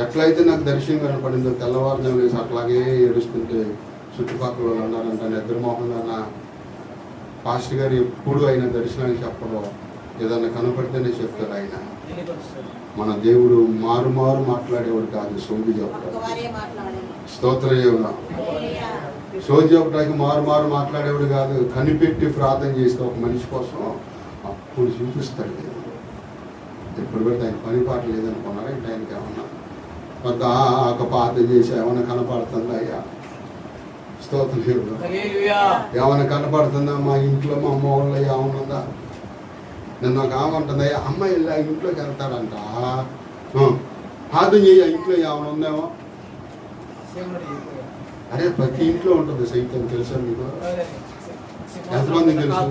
[SPEAKER 2] ఎట్లయితే నాకు దర్శనం కనపడిందో తెల్లవారుజాము వేసి అట్లాగే ఏడుస్తుంటే చుట్టుపక్కల వాళ్ళు అన్నారంట, నిద్రమోహన్ అన్న పాస్టర్ గారు ఎప్పుడు ఆయన దర్శనానికి చెప్పడం, ఏదన్నా కనపడితేనే చెప్తారు ఆయన. మన దేవుడు మారు మాట్లాడేవాడు కాదు, సోది చెప్పడం. స్తోత్ర దేవుడా, సోది చెప్పడానికి మారు మాట్లాడేవాడు కాదు. కనిపెట్టి ప్రార్థన చేస్తే ఒక మనిషి కోసం అప్పుడు చూపిస్తాడు దేవుడు. ఎప్పుడు పెడితే ఆయన పని పాట లేదనుకున్నారా ఇంటి ఆయనకి ఏమన్నా కొంత ఒక ప్రార్థన చేసి ఏమన్నా కనపడుతుందా అయ్యా? స్తోత్రం దేవుడు, ఏమన్నా కనపడుతుందా? మా ఇంట్లో మా అమ్మ వాళ్ళు ఏమన్నా నిన్న ఒక ఏమంటుంది, అయ్యా అమ్మాయి వెళ్ళి ఆ ఇంట్లోకి వెళ్తాడంట, ప్రార్థన చేయి, ఆ ఇంట్లో ఏమైనా ఉందేమో. అరే ప్రతి ఇంట్లో ఉంటుంది సైతం, తెలుసా మీకు? ఎంతమంది తెలుసు?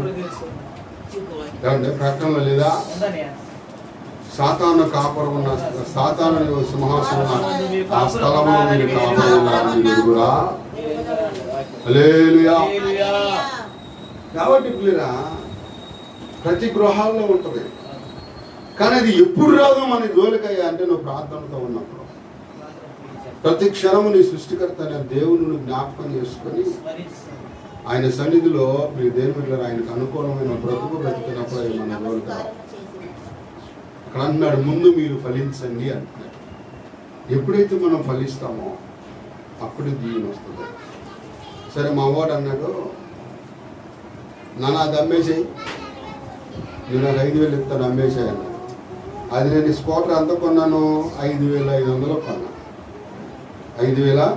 [SPEAKER 2] ఏమంటే ప్రకటనలో లేదా? సాతాను కాపురం ఉన్న, సాతాను సింహాసనం ఆ స్థలంలో మీరు కాపురం ఉన్నారని మీరు కూడా. హల్లెలూయా. కాబట్టి పిల్లరా ప్రతి గృహాల్లో ఉంటుంది, కానీ అది ఎప్పుడు రాదు మన జోలికయ్యా అంటే నువ్వు ప్రార్థనతో ఉన్నప్పుడు. ప్రతి క్షణము నీ సృష్టికర్త అనే దేవుని జ్ఞాపకం చేసుకొని ఆయన సన్నిధిలో మీరు దేవుళ్ళు ఆయనకు అనుకూలమైన బ్రతుకు బ్రతుకున్నప్పుడు అవి మన జోలికి రావు. అక్కడ అంటున్నాడు, ముందు మీరు ఫలించండి అంటున్నాడు. ఎప్పుడైతే మనం ఫలిస్తామో అప్పుడు దీవెన వస్తుంది. సరే మా వాడు అన్నాడు, నాన్న అది అమ్మేసేయి, నేను నాకు 5,000 ఇస్తాను అమ్మేసాయి అన్నాడు. అది నేను స్కూటర్ ఎంత కొన్నాను? 5,500 కొన్నా. 5,000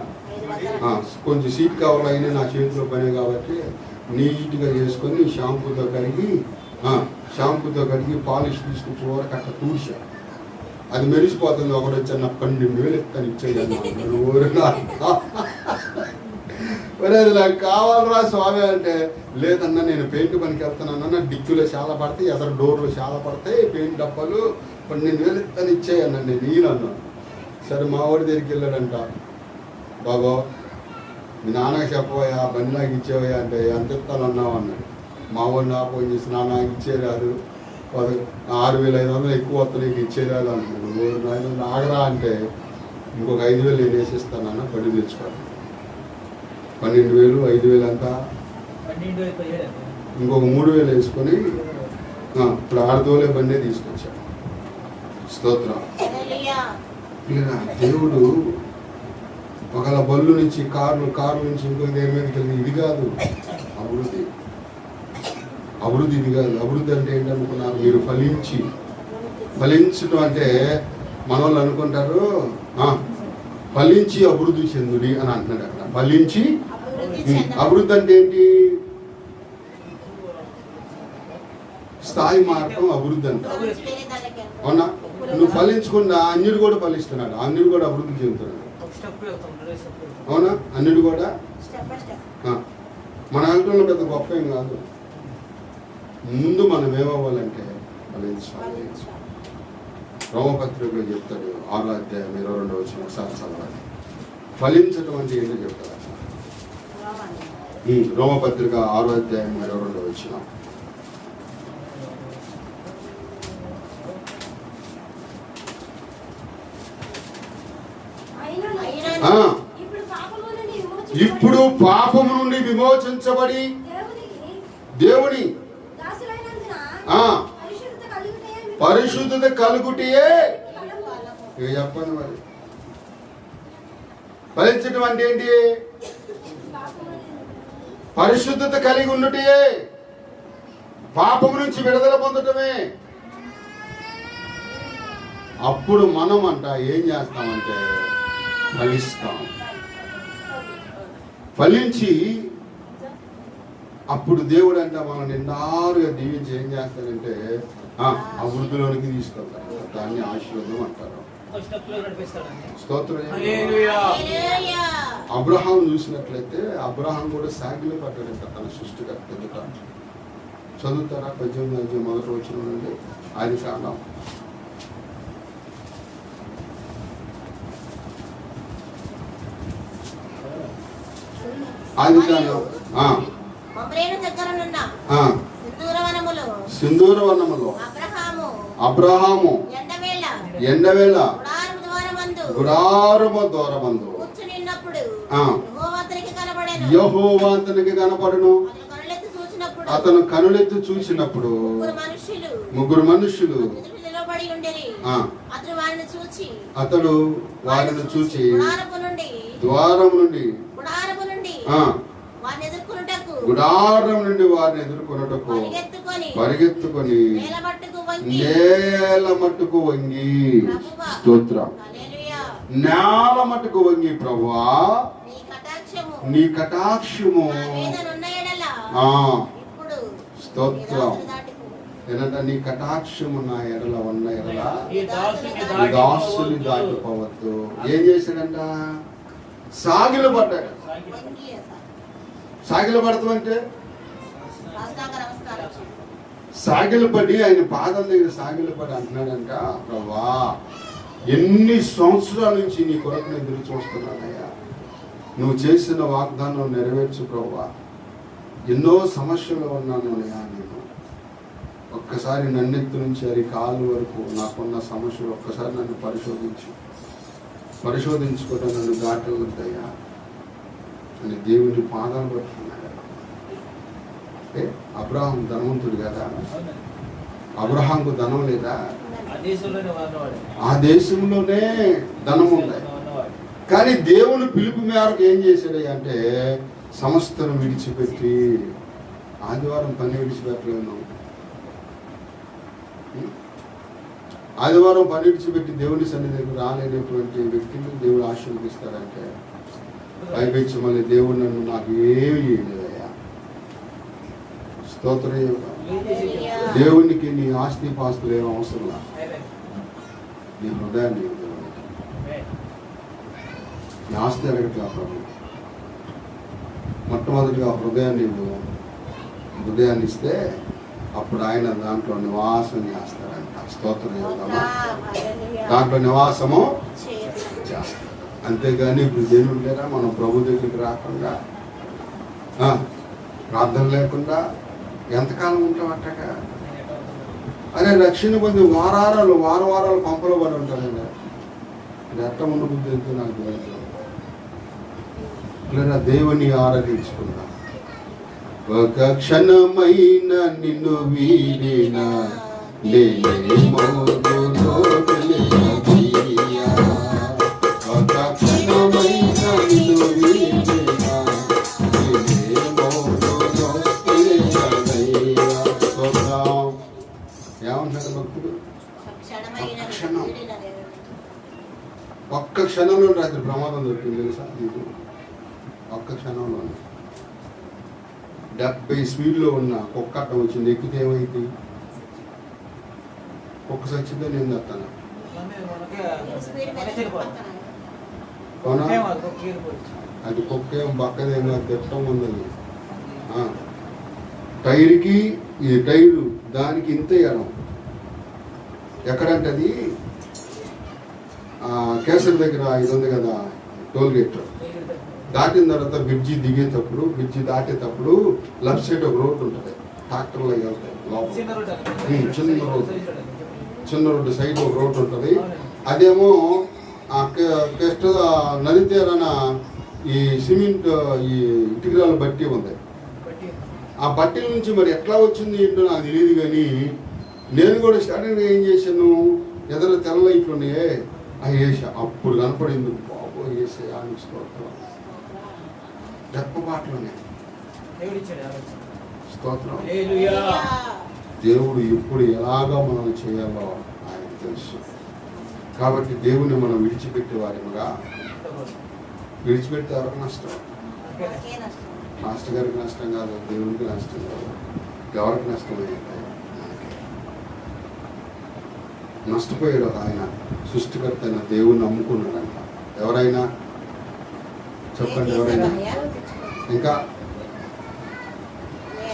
[SPEAKER 2] కొంచెం సీట్ కవర్లు అయినా నా చేతిలో పని కాబట్టి నీట్గా చేసుకొని షాంపూతో కడిగి పాలిష్ తీసుకొచ్చి వరకు అట్లా తూర్చా. అది మెరిసిపోతుంది. ఒకటి వచ్చి నా 12,000 ఇస్తాను ఇచ్చేయను. మరి అది నాకు కావాలరా స్వామి అంటే, లేదన్నా నేను పెయింట్ పనికి వెళ్తున్నానన్నా, డిక్కులో చాలా పడతాయి, ఎదరు డోర్లు చాలా పడతాయి, పెయింట్ డబ్బాలు 12,000 ఇస్తాను ఇచ్చేయన్నా నేను అన్నాను. సరే మా వాడి దగ్గరికి వెళ్ళాడంట, బాబా మీ నాన్నకి చెప్పవయ్యా, బండి నాకు ఇచ్చేవయ్యా అంటే, ఎంత ఇస్తాను అన్నావు అన్నాడు. మా వాడు నా ఫోన్ చేసి, నాన్న ఇచ్చేరాదు, 6,500 ఎక్కువ వస్తున్నాయి, ఇచ్చేరాదు అంటున్నాడు. ఆగరా అంటే, ఇంకొక 5,000 నేను వేసిస్తానన్నా, బండి తెచ్చుకోవాలి. 12,000 5,000 అంతా ఇంకొక 3,000 వేసుకొని ఇప్పుడు 6,000 బండే తీసుకొచ్చాడు. స్తోత్రం. దేవుడు ఒకవేళ బళ్ళు నుంచి కార్లు నుంచి ఇంకొక దేని మీదకి వెళ్ళి, ఇది కాదు అభివృద్ధి ఇది కాదు. అభివృద్ధి అంటే ఏంటనుకున్నారు మీరు? ఫలించడం అంటే మన వాళ్ళు అనుకుంటారు ఫలించి అభివృద్ధి చెందుడి అని అంటున్నాడు. అక్కడ ఫలించి అభివృద్ధి అంటే ఏంటి? స్థాయి మార్గం అభివృద్ధి అంటారు. అవునా? నువ్వు ఫలించకుండా అన్యుడు కూడా ఫలిస్తున్నాడు, అన్యుడు కూడా అభివృద్ధి చెందుతున్నాడు. అవునా? అన్యుడు కూడా మన వెళ్ళటంలో పెద్ద గొప్ప ఏం కాదు. ముందు మనం ఏమవ్వాలంటే ఫలించాలి. రోమపత్రికలో చెప్తాడు 6వ అధ్యాయం 22వ వచనం ఒకసారి చదవాలి. ఫలించడం అంటే ఏంటో చెప్తాడు. రోమపత్రిక 6వ అధ్యాయం 22వ వచనం. ఇప్పుడు పాపము నుండి విమోచించబడి దేవుని పరిశుద్ధత కలుగుటియే. ఇక చెప్పండి మరి, ఫలించడం అంటే ఏంటి? పరిశుద్ధత కలిగి ఉన్నటియే, పాపము నుంచి విడుదల పొందటమే. అప్పుడు మనం ఏం చేస్తామంటే ఫలిస్తాం. ఫలించి అప్పుడు దేవుడు మనం నిండారుగా దీవించి ఏం చేస్తాడంటే అభివృద్ధిలోనికి తీసుకెళ్తాడు. దాన్ని ఆశీర్వాదం అంటారు. స్తోత్రం. అబ్రహాం చూసినట్లయితే అబ్రహాం కూడా సాగిలి పడ్డాడంట తన సృష్టికర్త ఎదుట. చదువుతారా? 18వ మొదటి వచనం నుండి ఆయన కాలం. ఆదికాండం
[SPEAKER 3] మమ్రేను దగ్గరనున్న
[SPEAKER 2] సింధూర వనములో అబ్రహాము ఎండవేళ గుడారము ద్వారమందు యెహోవా అతనికి కనపడును. అతను కనులెత్తి చూసినప్పుడు ముగ్గురు మనుషులు అతడు వారిని చూచి ద్వారం నుండి గుడారం నుండి వారిని ఎదుర్కొనుటకు పరిగెత్తుకొని నేల మట్టుకు వంగి, స్తోత్రం, నేల మట్టుకు వంగి, ప్రభువా నీ కటాక్షము, స్తోత్రం, ఏంటంటే నీ కటాక్షము నా ఎడల ఉన్న ఎడల దాసుని దాటిపోవద్దు. ఏం చేశాడంట? సాగిలు పడ్డాడు. సాగిలు పడతామంటే సాగిలు పడి ఆయన పాదం దగ్గర సాగిలు పడి అంటున్నాడంట, ప్రభా ఎన్ని సంవత్సరాల నుంచి నీ కొరకు నేను ఎదురు చూస్తున్నానయ్యా, నువ్వు చేసిన వాగ్దానం నెరవేర్చు ప్రభా, ఎన్నో సమస్యలు ఉన్నాను అయ్యా, నేను ఒక్కసారి నన్నెత్తు నుంచి అది కాలు వరకు నాకున్న సమస్యలు ఒక్కసారి నన్ను పరిశోధించుకోవడం నన్ను దాటవద్దయ్యా అని దేవుని పాదాలు పట్టుకున్నాడు. అబ్రహాం ధనవంతుడు కదా, అబ్రహాంకు ధనం లేదా? ఆ దేశంలోనే ధనం ఉంది. కానీ దేవుని పిలుపు మేరకు ఏం చేశాడు అంటే సమస్తను విడిచిపెట్టి, ఆదివారం పని విడిచిపెట్టలేను, ఆదివారం పని విడిచిపెట్టి దేవుని సన్నిధికి రాలేనటువంటి వ్యక్తులు దేవుడు ఆశీర్వదిస్తాడంటే పైపెచ్చి మళ్ళీ దేవుడు నన్ను నాకు ఏమి చేయలేదయ్యా. స్తోత్రం. దేవునికి నీ ఆస్తి పాస్తులు ఏం అవసరం లేదు, నీ హృదయాన్ని దేవునికి. నీ ఆస్తి అడగట్లా ప్రభు, మొట్టమొదటిగా హృదయాన్ని ఇస్తే అప్పుడు ఆయన దాంట్లో నివాసం చేస్తాడంట. స్తోత్రం. దాంట్లో నివాసము చేస్తాడు. అంతేగాని ఇప్పుడు దేవుడు లేరా మనం ప్రభు దగ్గరికి రాకుండా ప్రార్థన లేకుండా ఎంతకాలం ఉంటామట్టగా? అరే రక్షణ పొంది వారాలు పంపలో పడి ఉంటానండి. ఇది ఎట్ట ఉన్న బుద్ధి ఎంతో నాకు తెలియదు. లేదా దేవుని ఆరాధించుకుంటా. ఒక క్షణమైన నిన్ను వీడినా ఏమంటున్నాడు భక్తుడు? ఒక్క క్షణంలో రాత్రి ప్రమాదం దొరికింది తెలుసా నీకు? ఒక్క క్షణంలోనే 70 స్పీడ్లో ఉన్న కుక్క అట్టం వచ్చింది, ఎక్కితే ఏమైంది? కుక్క సచ్చిందో నేను చెప్తాను. అవునా? అది కుక్క ఏం బక్కదేమో తిట్టం ఉన్నది. టైర్కి ఇది టైరు, దానికి ఇంత ఎడం. ఎక్కడంటే అది కేసరి దగ్గర ఇది ఉంది కదా టోల్ గేట్, దాటిన తర్వాత బ్రిడ్జి దాటేటప్పుడు లెఫ్ట్ సైడ్ ఒక రోడ్డు ఉంటుంది, ట్రాక్టర్లు వెళ్తాయి లోపల. చిన్న రోడ్డు సైడ్ ఒక రోడ్డు ఉంటుంది. అదేమో నది తీరాన ఈ సిమెంట్ ఈ ఇటుకరాల బట్టి ఉంది. ఆ బట్టీల నుంచి మరి ఎట్లా వచ్చింది ఏంటో నాకు తెలియదు. కానీ నేను కూడా స్టార్టింగ్ ఏం చేశాను, ఎదురు తెల్ల లైట్లు ఉన్నాయే అవి వేసా. అప్పుడు కనపడింది, బాబు వేసే గొప్ప పాటలోనే. స్తోత్రం. దేవుడు ఎప్పుడు ఎలాగా మనం చేయాలో ఆయన తెలుసు. కాబట్టి దేవుని మనం విడిచిపెట్టే వారిగా, విడిచిపెడితే ఎవరికి నష్టం? మాస్టర్ గారికి నష్టం కాదు, దేవునికి నష్టం కాదు. ఎవరికి నష్టమైంది? నష్టపోయాడు ఆయన. సృష్టికర్త అయిన దేవుణ్ణి నమ్ముకున్నాడంట. ఎవరైనా చెప్పండి, ఎవరైనా? ఇంకా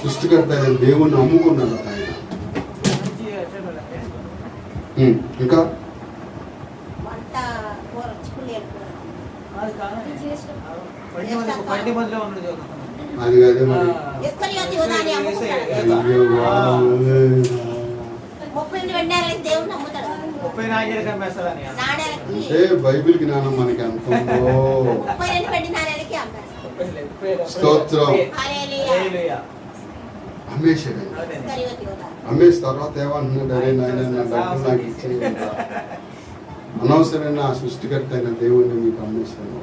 [SPEAKER 2] సృష్టికర్త అయిన దేవుణ్ణి నమ్ముకున్నాడు ఆయన. ఇంకా
[SPEAKER 1] బండి మధ్యలో ఉన్నాడు.
[SPEAKER 2] అది అదే మరి.
[SPEAKER 3] ఇస్కరియోతు యూదా అని అమ్ముకుంటాడు.
[SPEAKER 2] అయ్యో బాబోయ్.
[SPEAKER 3] 30 వెండారాలకి దేవుడిని అమ్ముతాడు.
[SPEAKER 1] 30 నాణేలకు అమ్మేస్తారని.
[SPEAKER 3] నాణేలకి
[SPEAKER 2] అంటే బైబిల్ జ్ఞానం మనకి ఎంత ఉందో.
[SPEAKER 3] 32 వెండి నాణేలకి అమ్మేస్తాడు.
[SPEAKER 2] స్తోత్రం.
[SPEAKER 3] హల్లెలూయా.
[SPEAKER 2] అమ్మేశాడు.
[SPEAKER 3] ఇస్కరియోతు యూదా.
[SPEAKER 2] అమ్మేసి తర్వాత ఏమంటున్నాడు, అరే నాయన నా డబ్బులు నాకు ఇచ్చేయండి. అనవసరమైన ఆ సృష్టికర్త అయిన దేవుడిని మీకు అమ్మేశాను.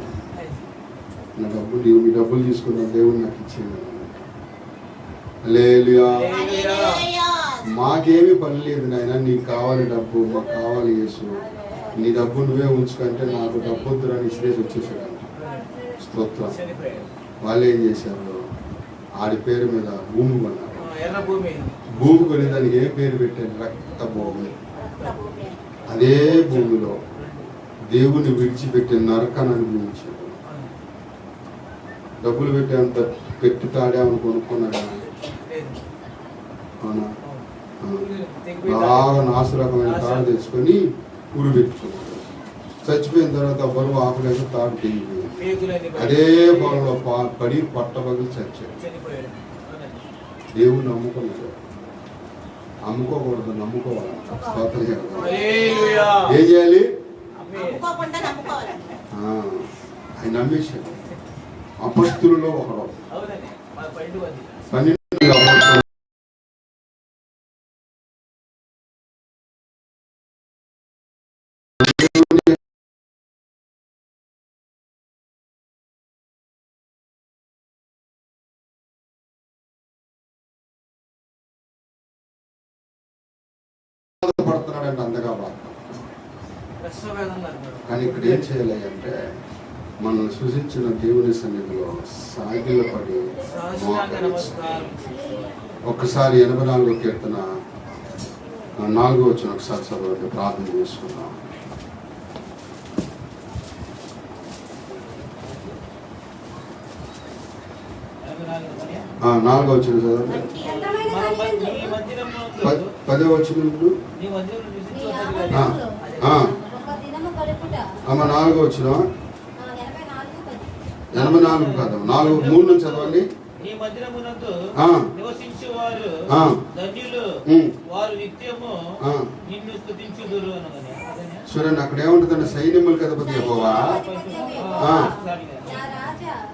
[SPEAKER 2] నా డబ్బులు మీ డబ్బులు తీసుకున్న దేవుడిని నాకు ఇచ్చేయండి. హల్లెలూయా.
[SPEAKER 3] హల్లెలూయా.
[SPEAKER 2] మాకేమీ పని లేదు నాయన, నీకు కావాలి డబ్బు, మాకు కావాలి యేసు, నీ డబ్బు నువ్వే ఉంచుకుంటే నాకు డబ్బు వద్దురని ఇసిరేసి వచ్చేసాడు. స్తోత్రం. వాళ్ళు ఏం చేశారు, ఆడి పేరు మీద భూమి కొన్నారు.
[SPEAKER 1] ఎర్ర భూమి.
[SPEAKER 2] భూమి కొని దానికి ఏ పేరు పెట్టారు, రక్త భూమి. అదే భూమిలో దేవుని విడిచిపెట్టి నరకాన్ని అనుభవించాడు. డబ్బులు పెట్టేంత పెట్టి తాడామని కొనుక్కున్నాడా? అవునా? బాగా నాసు రకమైన తాడు తెచ్చుకొని ఉరి పెట్టుకున్నాడు. చచ్చిపోయిన తర్వాత బరువు ఆకలేక తాడు తెగిపోయింది. అదే పొలంలో పడి పట్టబగి చచ్చాడు. దేవుణ్ణి నమ్ముకున్నాడు. అమ్ముకోకూడదు, నమ్ముకోవాలి. ఏం చేయాలి?
[SPEAKER 3] అమ్ముకోకుండా నమ్ముకోవాలి.
[SPEAKER 2] ఆయన నమ్మేశాడు. అపస్తులలో ఒకడు 12 పడుతున్నాడంటే అందగా బాధ. కానీ ఇక్కడ ఏం చేయాలి అంటే, మనం సృజించిన దేవుని సన్నిధిలో సాగిలపడి ఒక్కసారి 84వ కీర్తన 4వ వచనం ఒకసారి చదవండి, ప్రార్థన చేసుకున్నాం. నాలుగో వచ్చిన చదవండి. 10వ వచనం. అమ్మ 4వ వచ్చిన 84 కాదు, 3 నుంచి చదవండి. చూడండి అక్కడ ఏముంటుందండి, సైన్యములకు అధిపతి యెహోవా,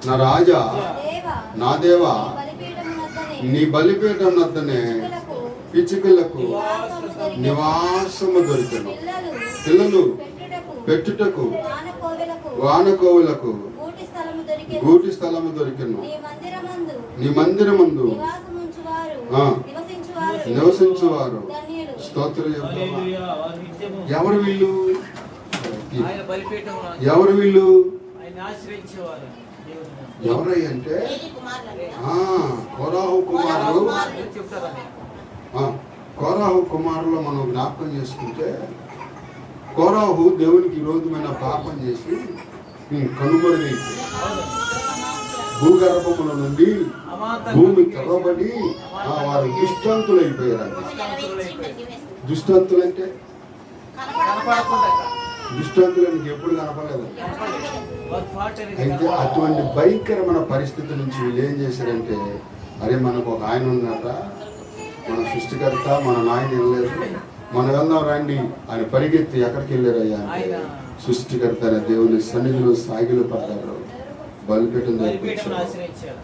[SPEAKER 2] నా రాజా, నా దేవా, నీ బలిపీఠం నద్దనే పిచ్చుకలకు నివాసము దొరికెను. పిల్లలు పెట్టుటకు వానకోవులకు గూటి స్థలము దొరికెను. నీ మందిరమందు నివసించువారు. స్తోత్రం. ఎవరు వీళ్ళు? ఎవరు వీళ్ళు? ఎవరై అంటే కోరాహు కుమారులు. కోరాహు కుమారులో మనం జ్ఞాపకం చేసుకుంటే, కోరాహు దేవునికి విరోధమైన పాపం చేసి కనుగొని భూగర్భముల నుండి భూమి తెరవబడి వారు దుష్టంతులైపోయారు. దుష్టంతులంటే దుష్టంతులకు ఎప్పుడు కనపడలేదు. అయితే అటువంటి భయంకరమైన పరిస్థితి నుంచి వీళ్ళు ఏం చేశారంటే, అరే మనకు ఒక ఆయన ఉన్నారా, మన సృష్టికర్త, మన నాయన వెళ్ళలేదు, మనం వెళ్దాం రండి ఆయన పరిగెత్తి ఎక్కడికి వెళ్ళారయ్యా అంటే సృష్టికర్త అనే దేవుని సన్నిధిలో సాగిలు పడ్డారు. బలిపీఠం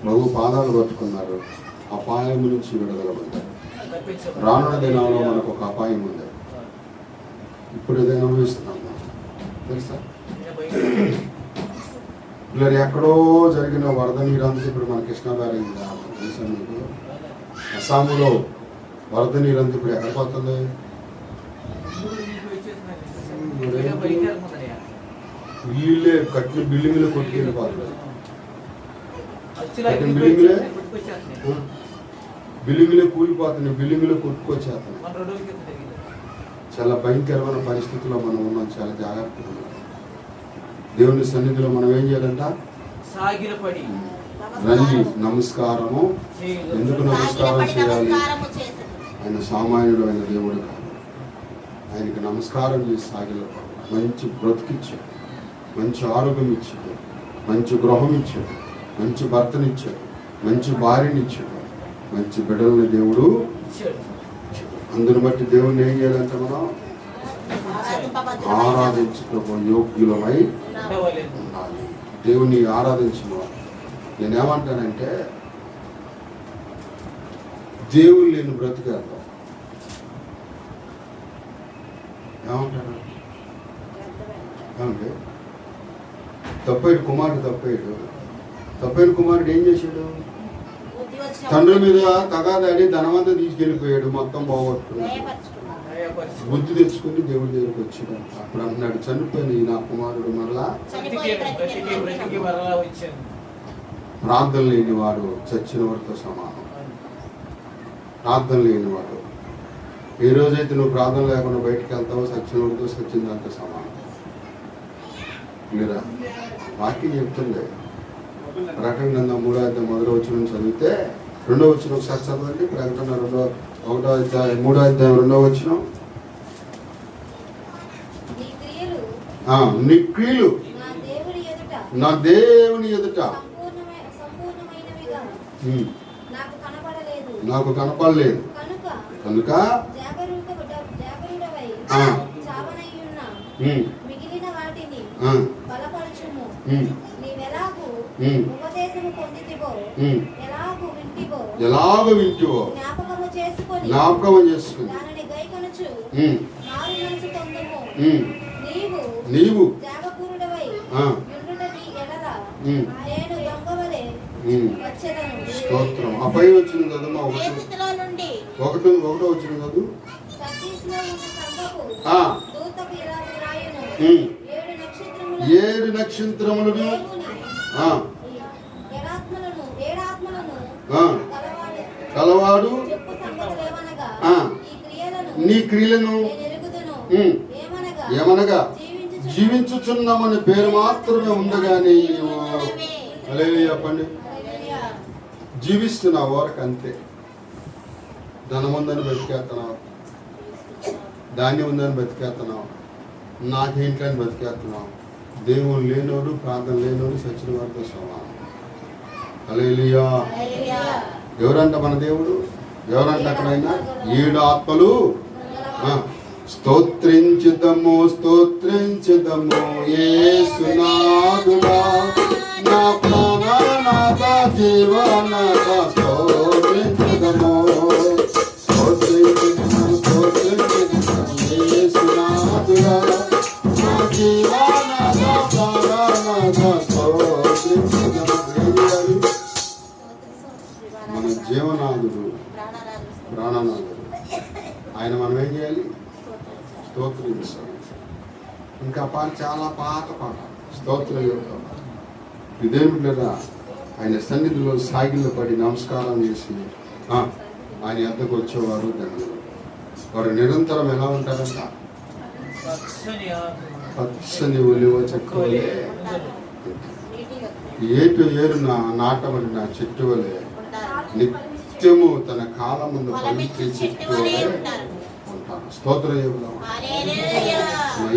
[SPEAKER 2] బహు పాదాలు పట్టుకున్నారు. అపాయం నుంచి విడుదల పొందారు. రానున్న దినాల్లో మనకు ఒక అపాయం ఉంది. ఇప్పుడు ఏదైనా అనుభవిస్తున్నాం తెలుసా? ఇలా ఎక్కడో జరిగిన వరద నీరంతా ఇప్పుడు మన కృష్ణా బ్యారేజ్ తెలుసా మీకు? అస్సాంలో వరద నీరంతా ఇప్పుడు ఎక్కడ పోతుంది? ఇల్లులే కట్టిన బిల్డింగ్లు కొట్టుకెళ్ళి పోతుంది. కట్టిన బిల్డింగ్లే కూలిపోతున్నాయి, బిల్డింగ్లు కొట్టుకొచ్చేస్తున్నాయి. చాలా భయంకరమైన పరిస్థితుల్లో మనం ఉన్నాం. చాలా జాగ్రత్తగా ఉన్నాం. దేవుని సన్నిధిలో మనం ఏం చేయాలంట? రండి నమస్కారము. ఎందుకు నమస్కారం చేయాలి? ఆయన సామాన్యుడు అయిన దేవుడు కాదు. ఆయనకి నమస్కారం చేసి సాగిలపడి మంచి బ్రతికిచ్చాడు, మంచి ఆరోగ్యం ఇచ్చాడు, మంచి గృహం ఇచ్చాడు, మంచి భర్తనిచ్చాడు, మంచి భార్యని ఇచ్చాడు, మంచి బిడ్డలని దేవుడు
[SPEAKER 1] ఇచ్చాడు.
[SPEAKER 2] అందుని బట్టి దేవుడిని ఏం చేయాలంటే మనం
[SPEAKER 3] ఆరాధింపబద్దులమైన
[SPEAKER 2] ఆరాధించుకో యోగ్యులమై
[SPEAKER 1] ఉండవలెను.
[SPEAKER 2] ఉండాలి. దేవుని ఆరాధించిన వారు. నేనేమంటానంటే దేవుడు లేని బ్రతికేద్దాం. ఏమంటారు? ఏమంటే తప్పైన కుమారుడు ఏం చేశాడు?
[SPEAKER 3] బుద్ధి వచ్చిన
[SPEAKER 2] తండ్రి మీద తగాదాడి ధనవంతా తీసుకెళ్ళిపోయాడు, మొత్తం పోగొట్టుకున్నాడు.
[SPEAKER 3] దయపరుచుకున్నాడు.
[SPEAKER 1] దయపరచు.
[SPEAKER 2] బుద్ధి తెచ్చుకుని దేవుడి దగ్గరికి వచ్చాడు. అప్పుడు అంటున్నాడు, చనిపోయిన ఈ నా కుమారుడు మరలా
[SPEAKER 1] బ్రతికి మరలా వచ్చాను.
[SPEAKER 2] ప్రార్థన లేనివాడు చచ్చిన వాడితో సమానం. ప్రార్థన లేనివాడు, ఏ రోజైతే నువ్వు ప్రార్థన లేకుండా బయటకు వెళ్తావో చచ్చిన వాడితో చచ్చిన దాంతో సమానం. లేదా వాక్యం చెప్తుంది. ప్రకటన గ్రంథం 3:1 చదివితే 2వ ఒకసారి చదవండి. ప్రకటన 3:2 నీ క్రియలు నా దేవుని ఎదుట నాకు కనపడలేదు కనుక
[SPEAKER 4] మిగిలిన వాటిని
[SPEAKER 2] ఆ,
[SPEAKER 4] బలపరచుము.
[SPEAKER 2] ఉమ్,
[SPEAKER 4] నీవెలాగు
[SPEAKER 2] ఉమ్,
[SPEAKER 4] ఉపదేశము పొందితివో,
[SPEAKER 2] ఉమ్.
[SPEAKER 4] ఎలాగు వింటివో
[SPEAKER 2] ఎలాగ వింటువో
[SPEAKER 4] జ్ఞాపకము చేసుకొని
[SPEAKER 2] జ్ఞాపకం చేసుకుని
[SPEAKER 4] దానిని గైకొనుచు
[SPEAKER 2] ఉమ్,
[SPEAKER 4] మారు మనసు పొందుము.
[SPEAKER 2] ఉమ్.
[SPEAKER 4] నీవు
[SPEAKER 2] నీవు
[SPEAKER 4] త్యాగపూరుడవై
[SPEAKER 2] ఆ,
[SPEAKER 4] యుండుట నీ ఎడల
[SPEAKER 2] ఉమ్,
[SPEAKER 4] నేను దొంగవలె
[SPEAKER 2] ఉమ్.
[SPEAKER 4] వచ్చెదను.
[SPEAKER 2] స్తోత్రం. ఆ పై వచ్చిన చదువు
[SPEAKER 3] ఏ
[SPEAKER 2] ఒకటో
[SPEAKER 3] స్థితిలో నుండి
[SPEAKER 2] వచ్చిన చదువు.
[SPEAKER 4] సతీష్లో ఉన్న సంఘపు
[SPEAKER 2] ఆ,
[SPEAKER 4] దూతకు ఇలా వ్రాయును.
[SPEAKER 2] ఉమ్.
[SPEAKER 4] 7
[SPEAKER 2] 7
[SPEAKER 4] నక్షత్రముల
[SPEAKER 2] నక్షత్రములను
[SPEAKER 4] దేవుని
[SPEAKER 2] ఆ,
[SPEAKER 4] ఏడాత్మలను
[SPEAKER 2] ఆ,
[SPEAKER 4] కలవాడు
[SPEAKER 2] కలవాడు
[SPEAKER 4] చెప్పు సంగతులేమనగా
[SPEAKER 2] ఆ,
[SPEAKER 4] ఈ క్రియలను
[SPEAKER 2] నీ క్రియలను
[SPEAKER 4] నేను ఎరుగుదును.
[SPEAKER 2] ఉమ్,
[SPEAKER 4] ఏమనగా
[SPEAKER 2] ఏమనగా
[SPEAKER 4] జీవించుచు
[SPEAKER 2] జీవించుచున్నామని పేరు మాత్రమే ఉంది కానీ హల్లెలూయా చెప్పండి.
[SPEAKER 3] హల్లెలూయా.
[SPEAKER 2] జీవిస్తున్నావు వరకు అంతే. ధనం ఉందని బతికేస్తున్నావు, ధాన్యం ఉందని బతికేస్తున్నావు, నాకేంటని బతికేస్తున్నావు. దేవుడు లేనోడు, ప్రార్థన లేనోడు సచిన వారితో సమానం. హల్లెలూయా.
[SPEAKER 3] హల్లెలూయా.
[SPEAKER 2] ఎవరంట మన దేవుడు? ఎవరంట అక్కడైనా 7 ఆత్మలు. ఆ, స్తోత్రించుదము యేసునాథుడా, నా ప్రాణనాథ జీవనాథ స్తోత్రించుదము యేసునాథుడా, నా జీవనాథ ప్రాణనాథ స్తోత్రించుదము. మన జీవనాథుడు, ప్రాణనాథుడు. ఆయన మనం ఏం చేయాలి? స్తోత్రించాలి. ఇంకా పాట చాలా పాత పాట స్తోత్రం యొక్క ఇదేమి లేదా? ఆయన సన్నిధిలో సాగిల్లో పడి నమస్కారం చేసి ఆయన వద్దకు వచ్చేవారు ధన్యులు. వారు నిరంతరం ఎలా ఉంటారంట?
[SPEAKER 1] పచ్చని ఆకు
[SPEAKER 2] పచ్చని ఒలివ చెట్టు వలె, ఏరు నాటబడిన చెట్టు వలె నిత్యము తన కాలం ముందు పవిత్ర చెట్టు వలె ఉంటారు. స్తోత్రం చెబుదాం.
[SPEAKER 3] హల్లెలూయా.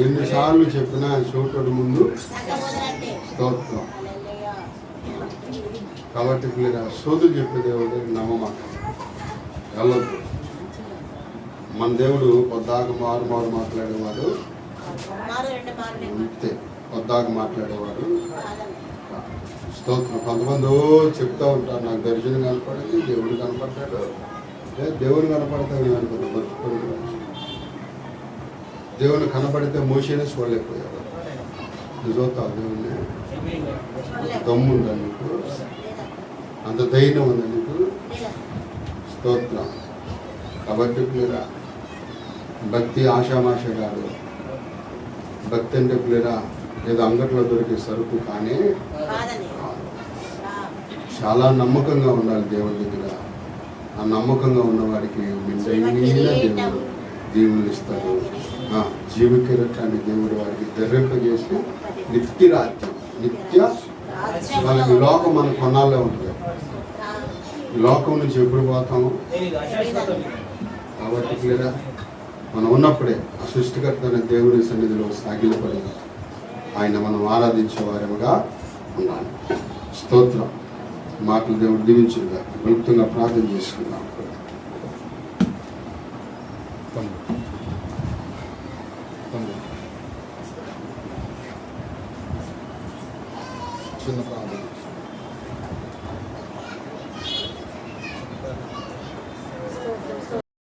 [SPEAKER 2] ఎన్నిసార్లు చెప్పినా చోటుడు ముందు
[SPEAKER 3] సంగముదరంటే.
[SPEAKER 2] స్తోత్రం.
[SPEAKER 3] హల్లెలూయా.
[SPEAKER 2] కాబట్టి పిల్లలు సోదులు చెప్పే దేవుడు నమ్మమాట వెళ్ళొద్దు. మన దేవుడు పొద్దాకు మారు మాట్లాడేవాడు
[SPEAKER 3] మారు రెండు మారులే.
[SPEAKER 2] అంతే. పొద్దాకు మాట్లాడేవాడు
[SPEAKER 3] కాదండి.
[SPEAKER 2] స్తోత్రం. కొంతమంది చెప్తా ఉంటారు, నాకు దర్శనం కనపడింది, దేవుడు కనపడ్డాడు. దేవుడు కనపడతాడు బతుకుని. దేవుని కనపడితే మోసేనే చూడలేకపోయాడు. నువ్వు చూస్తావు దేవుణ్ణి? దమ్ము ఉందా నీకు? అంత ధైర్యం ఉందా నీకు? స్తోత్రం. కాబట్టి పిల్లరా భక్తి ఆషామాష కాదు. భక్తి అంటే పిల్లరా ఏదో అంగట్లో దొరికే సరుకు కానీ
[SPEAKER 3] కాదండి.
[SPEAKER 2] చాలా నమ్మకంగా ఉండాలి దేవుడి దగ్గర. ఆ నమ్మకంగా ఉన్నవాడికి మెండైన దేవుడు దేవుళ్ళు ఇస్తారు. జీవికిరటాన్ని దేవుడు వారికి ధరింపజేసి నిత్య రాజ్యం, నిత్య మనకి లోకం మన కొన్నాళ్ళే ఉంటుంది. ఈ లోకం నుంచి ఎప్పుడు పోతాము? కాబట్టి లేదా మనం ఉన్నప్పుడే ఆ సృష్టికర్త అనే దేవుడి సన్నిధిలో సాగిలపడి ఆయన మనం ఆరాధించే వారముగా ఉండాలి. స్తోత్రం. మాటలు దేవుడు దీవించుగా క్లుప్తంగా ప్రార్థన చేసుకున్నాం. చిన్న ప్రార్థన.